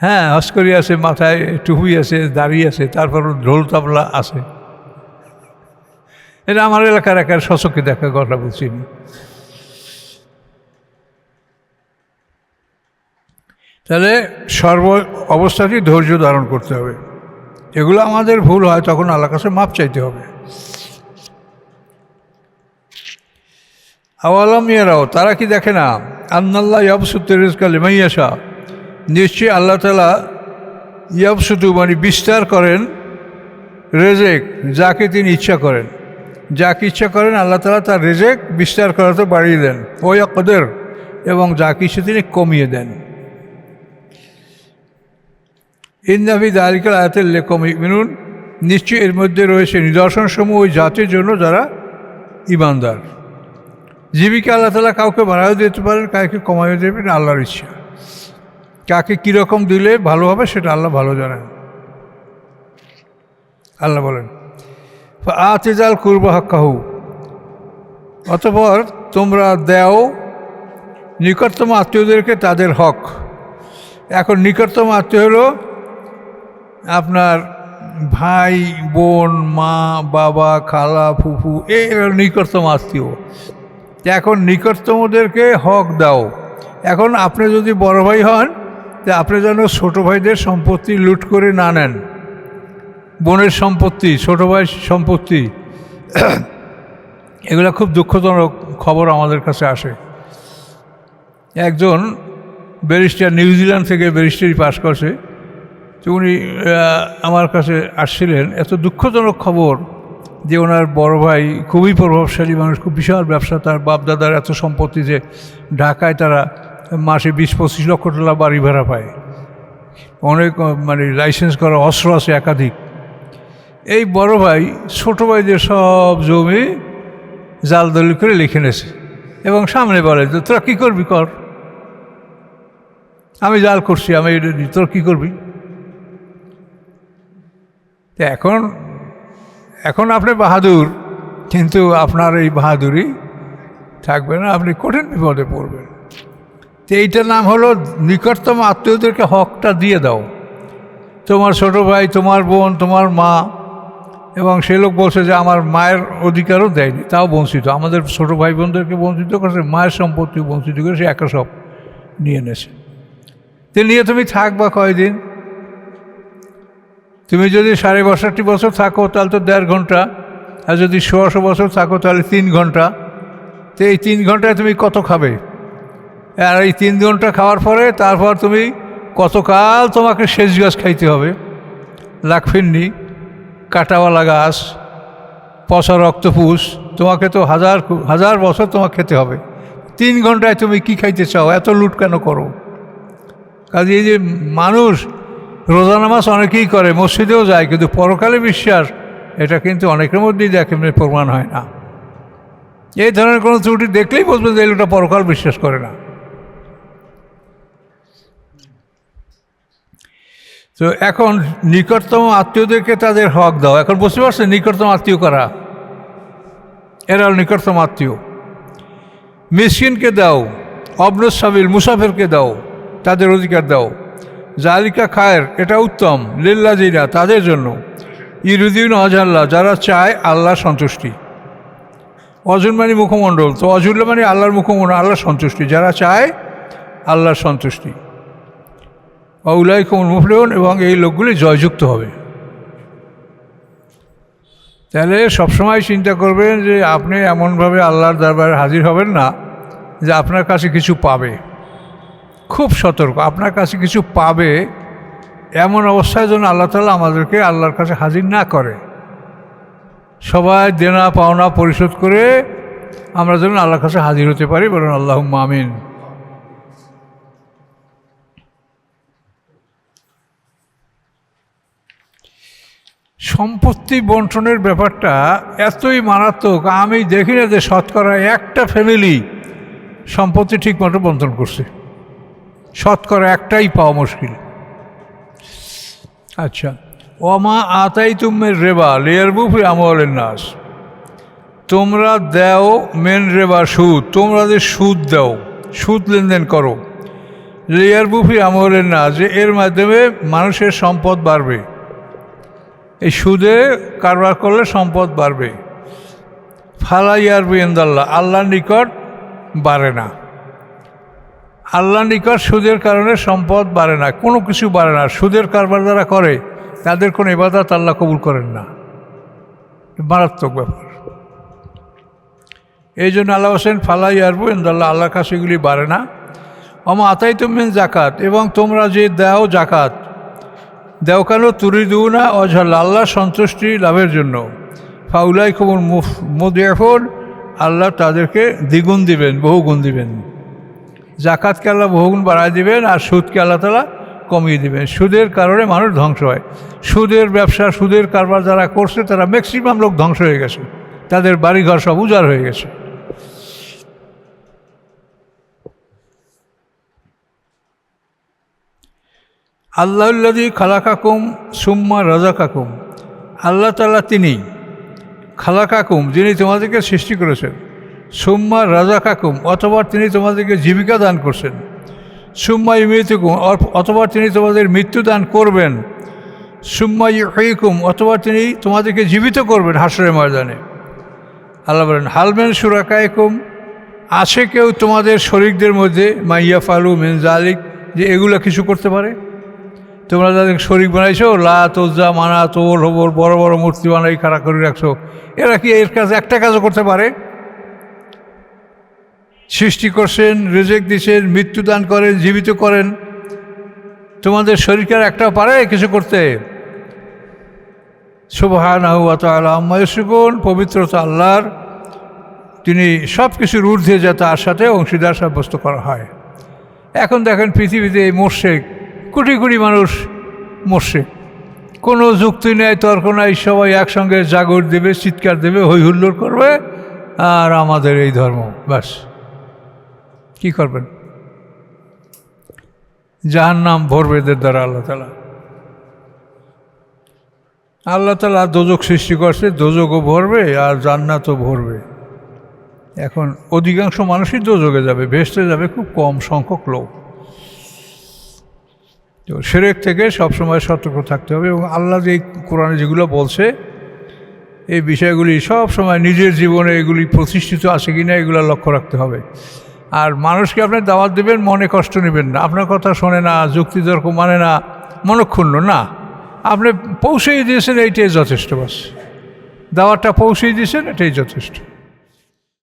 হ্যাঁ, হস্করি আছে, মাথায় টুপি আছে, দাড়ি আছে, তারপর ঢোল তবলা আছে। এটা আমার এলাকার একার সচক্ষে দেখা কথা বলছি। তাহলে সর্ব অবস্থাতেই ধৈর্য ধারণ করতে হবে। এগুলো আমাদের ভুল হয়, তখন আল্লাহর কাছে মাপ চাইতে হবে। আওয়ালাম ইয়ারাও, তারা কি দেখে না, আন্নাল্লাহ ইয়াবসুতু রিজকা লিমান ইয়াশা, নিশ্চয়ই আল্লাহ তাআলা ইয়াবসুতু মানে বিস্তার করেন, রেজেক যাকে তিনি ইচ্ছা করেন, যাকে ইচ্ছা করেন আল্লাহ তাআলা তার রেজেক বিস্তার করাতে বাড়িয়ে দেন, ওয়া ইয়াকদির, এবং যা কিছু তিনি কমিয়ে দেন। ইন্না ফি যালিকা আয়াতাল লিকাওমিন ইউমিনুন, নিশ্চয়ই এর মধ্যে রয়েছে নিদর্শনসমূহ ওই জাতির জন্য যারা ঈমানদার। জীবিকা আল্লাহ তাআলা কাউকে বাড়াও দিতে পারেন, কাউকে কমাইও দেবেন, আল্লাহর ইচ্ছা। কাকে কীরকম দিলে ভালো হবে সেটা আল্লাহ ভালো জানেন। আল্লাহ বলেন আতিজাল কুরবা হাক্কাহু, অতঃপর তোমরা দেও নিকটতম আত্মীয়দেরকে তাদের হক। এখন নিকটতম আত্মীয় হলো আপনার ভাই, বোন, মা, বাবা, খালা, ফুফু, এই নিকটতম আত্মীয়। এখন নিকটতমদেরকে হক দাও। এখন আপনি যদি বড় ভাই হন, তা আপনি যেন ছোটো ভাইদের সম্পত্তি লুট করে না নেন। বোনের সম্পত্তি, ছোটো ভাইয়ের সম্পত্তি, এগুলো খুব দুঃখজনক খবর আমাদের কাছে আসে। একজন ব্যারিস্টার নিউজিল্যান্ড থেকে ব্যারিস্টারি পাস করছে, তো উনি আমার কাছে আসছিলেন। এত দুঃখজনক খবর যে ওনার বড় ভাই খুবই প্রভাবশালী মানুষ, খুব বিশাল ব্যবসা, তার বাপদাদার এত সম্পত্তি যে ঢাকায় তারা মাসে 20-25 লক্ষ টাকা বাড়ি ভাড়া পায়, অনেক মানে লাইসেন্স করা অস্ত্র আছে একাধিক। এই বড় ভাই ছোটো ভাইদের সব জমি জাল দলিল করে লিখে নেছে এবং সামনে বলে যে তোরা কী করবি কর, আমি জাল করছি, আমি এটা তোরা কী করবি। তো এখন আপনি বাহাদুর, কিন্তু আপনার এই বাহাদুরি থাকবে না, আপনি কঠিন বিপদে পড়বেন। তো এইটার নাম হলো নিকটতম আত্মীয়দেরকে হকটা দিয়ে দাও। তোমার ছোটো ভাই, তোমার বোন, তোমার মা, এবং সে লোক বলছে যে আমার মায়ের অধিকারও দেয়নি, তাও বঞ্চিত। আমাদের ছোটো ভাই বোনদেরকে বঞ্চিত করছে, মায়ের সম্পত্তি বঞ্চিত করে সে একা সব নিয়ে নেছে। তো নিয়ে তুমি থাকবা কয়দিন? তুমি যদি 62 বছর থাকো তাহলে তো 1.5 ঘন্টা, আর যদি 100 বছর থাকো তাহলে 3 ঘন্টা। তো এই 3 ঘন্টায় তুমি কত খাবে? আর এই 3 ঘন্টা খাওয়ার পরে তারপর তুমি কতকাল তোমাকে সেচ গাছ খাইতে হবে, লাখফিন্নি, কাঁটাওয়ালা গাছ, পচা রক্তপুষ, তোমাকে তো হাজার বছর তোমাকে খেতে হবে। 3 ঘন্টায় তুমি কি খাইতে চাও, এত লুট কেন করো? কাজে এই যে মানুষ রোজা নামাজ অনেকেই করে, মসজিদেও যায়, কিন্তু পরকালে বিশ্বাস এটা কিন্তু অনেকের মধ্যেই দেখে প্রমাণ হয় না। এই ধরনের কোনো ত্রুটি দেখলেই বুঝবে যে লোকটা পরকাল বিশ্বাস করে না। তো এখন নিকটতম আত্মীয়দেরকে তাদের হক দাও। এখন বুঝতে পারছেন নিকটতম আত্মীয় কারা? এরা নিকটতম আত্মীয়। মিসকিনকে দাও, অবনস সাবিল মুসাফিরকে দাও, তাদের অধিকার দাও। জালিকা খায়ের, এটা উত্তম, লিল্লাযিনা তাদের জন্য, ইরুদিন ওয়াজহাল্লাহ যারা চায় আল্লাহর সন্তুষ্টি। অজুল মানে মুখমণ্ডল, তো অজুল্লা মানে আল্লাহর মুখমণ্ডল, আল্লাহর সন্তুষ্টি, যারা চায় আল্লাহর সন্তুষ্টি। উলাইকুমুল মুফলিহুন, এবং এই লোকগুলি জয়যুক্ত হবে। তাহলে সবসময় চিন্তা করবেন যে আপনি এমনভাবে আল্লাহর দরবারে হাজির হবেন না যে আপনার কাছে কিছু পাবে। খুব সতর্ক, আপনার কাছে কিছু পাবে এমন অবস্থায় যেন আল্লাহ তাআলা আমাদেরকে আল্লাহর কাছে হাজির না করে। সবাই দেনা পাওনা পরিশোধ করে আমরা যেন আল্লাহর কাছে হাজির হতে পারি, বলুন আল্লাহুম্মা আমিন। সম্পত্তি বন্টনের ব্যাপারটা এতই মারাত্মক, আমি দেখি না যে শতকরা একটা ফ্যামিলি সম্পত্তি ঠিকমতো বন্টন করছে। শতকরা একটাই পাওয়া মুশকিল। আচ্ছা, ওমা আতাইতুমের রেবা লিয়ারবু ফি আমওয়ালিন নাস, তোমরা দাও মেন রেবা সুদ, তোমরা যে সুদ দাও, সুদ লেনদেন করো, লিয়ারবু ফি আমওয়ালিন নাস, যে এর মাধ্যমে মানুষের সম্পদ বাড়বে। এই সুদে কারবার করলে সম্পদ বাড়বে। ফালা ইয়ারবু ইনদাল্লাহ, আল্লাহর নিকট বাড়ে না। আল্লাহর নিকট সুদের কারণে সম্পদ বাড়ে না, কোনো কিছু বাড়ে না। সুদের কারবার যারা করে তাদের কোনো ইবাদত আল্লাহ কবুল করেন না। মারাত্মক ব্যাপার। এই জন্য আল্লাহ হোসেন ফালা ইয়ারবু ইনদাল্লাহ, আল্লাহর কাছে এগুলি বাড়ে না। ওমা আতাইতুম মিন যাকাত, এবং তোমরা যে দাও জাকাত, দেও কেন তুরিদুনা ওয়াজহাল্লাহ, আল্লাহর সন্তুষ্টি লাভের জন্য। ফাউলাইকুমুল মুদিউন, আল্লাহ তাদেরকে দ্বিগুণ দিবেন, বহুগুণ দিবেন। জাকাতকে আল্লাহ বহুগুণ বাড়ায় দিবেন, আর সুদকে আল্লাহ তাআলা কমিয়ে দিবেন। সুদের কারণে মানুষ ধ্বংস হয়। সুদের ব্যবসা, সুদের কারবার যারা করছে তারা ম্যাক্সিমাম লোক ধ্বংস হয়ে গেছে, তাদের বাড়িঘর সব উজাড় হয়ে গেছে। আল্লাহুল্লাযী খালাকাকুম সুম্মা রাযাকাকুম, আল্লাহ তাআলা তিনি খালাকাকুম, যিনি তোমাদেরকে সৃষ্টি করেছেন, সুম্মা রাযাকাকুম, অথবা তিনি তোমাদেরকে জীবিকা দান করছেন, সুম্মা ইউমীতুকুম, অথবা তিনি তোমাদের মৃত্যু দান করবেন, সুম্মা ইউহয়িকুম, অথবা তিনি তোমাদেরকে জীবিত করবেন হাশরের ময়দানে। আল্লাহ বলেন হাল মিন শুরাকাইকুম, আছে কেউ তোমাদের শরীকদের মধ্যে, মা ইয়াফআলু মিন যালিক, যে এগুলো কিছু করতে পারে? তোমরা যাদের শরীক বানাইছো, লাত উজ্জা মানাত ওল হবল, বড় বড় মূর্তি বানাই খাড়া করে রাখছো, এরা কি এর কাজ একটা কাজও করতে পারে? সৃষ্টি করছেন, রিজিক দিচ্ছেন, মৃত্যু দান করেন, জীবিত করেন, তোমাদের শরীকের একটাও পারে কিছু করতে? সুবহানাহু ওয়া তাআলা আম্মা ইউশরিকুন, পবিত্রতা আল্লাহর, তিনি সব কিছুর ঊর্ধ্বে যা তার সাথে অংশীদার সাব্যস্ত করা হয়। এখন দেখেন পৃথিবীতে এই মোরশেক, কোটি কোটি মানুষ মোরশেক, কোনো যুক্তি নেই, তর্ক নাই, সবাই একসঙ্গে জাগর দেবে, চিৎকার দেবে, হই হুল্লোড় করবে, আর আমাদের এই ধর্ম, ব্যাস। কি করবেন? জাহান্নাম ভরবে এদের দ্বারা। আল্লাহ তাআলা দোজক সৃষ্টি করছে, দোজকও ভরবে আর জান্নাতও ভরবে। এখন অধিকাংশ মানুষই দোজকে যাবে, ভেস্তে যাবে খুব কম সংখ্যক লোক। তো শিরক থেকে সবসময় সতর্ক থাকতে হবে, এবং আল্লাহ যে কোরআনে যেগুলো বলছে এই বিষয়গুলি সব সময় নিজের জীবনে এগুলি প্রতিষ্ঠিত আছে কিনা এগুলো লক্ষ্য রাখতে হবে। আর মানুষকে আপনি দাওয়াত দেবেন, মনে কষ্ট নেবেন না, আপনার কথা শোনে না, যুক্তিতর্ক মানে না, মনক্ষুণ্ণ না, আপনি পৌঁছেই দিয়েছেন, এইটাই যথেষ্ট। বাস দাওয়াতটা পৌঁছেই দিয়েছেন, এটাই যথেষ্ট।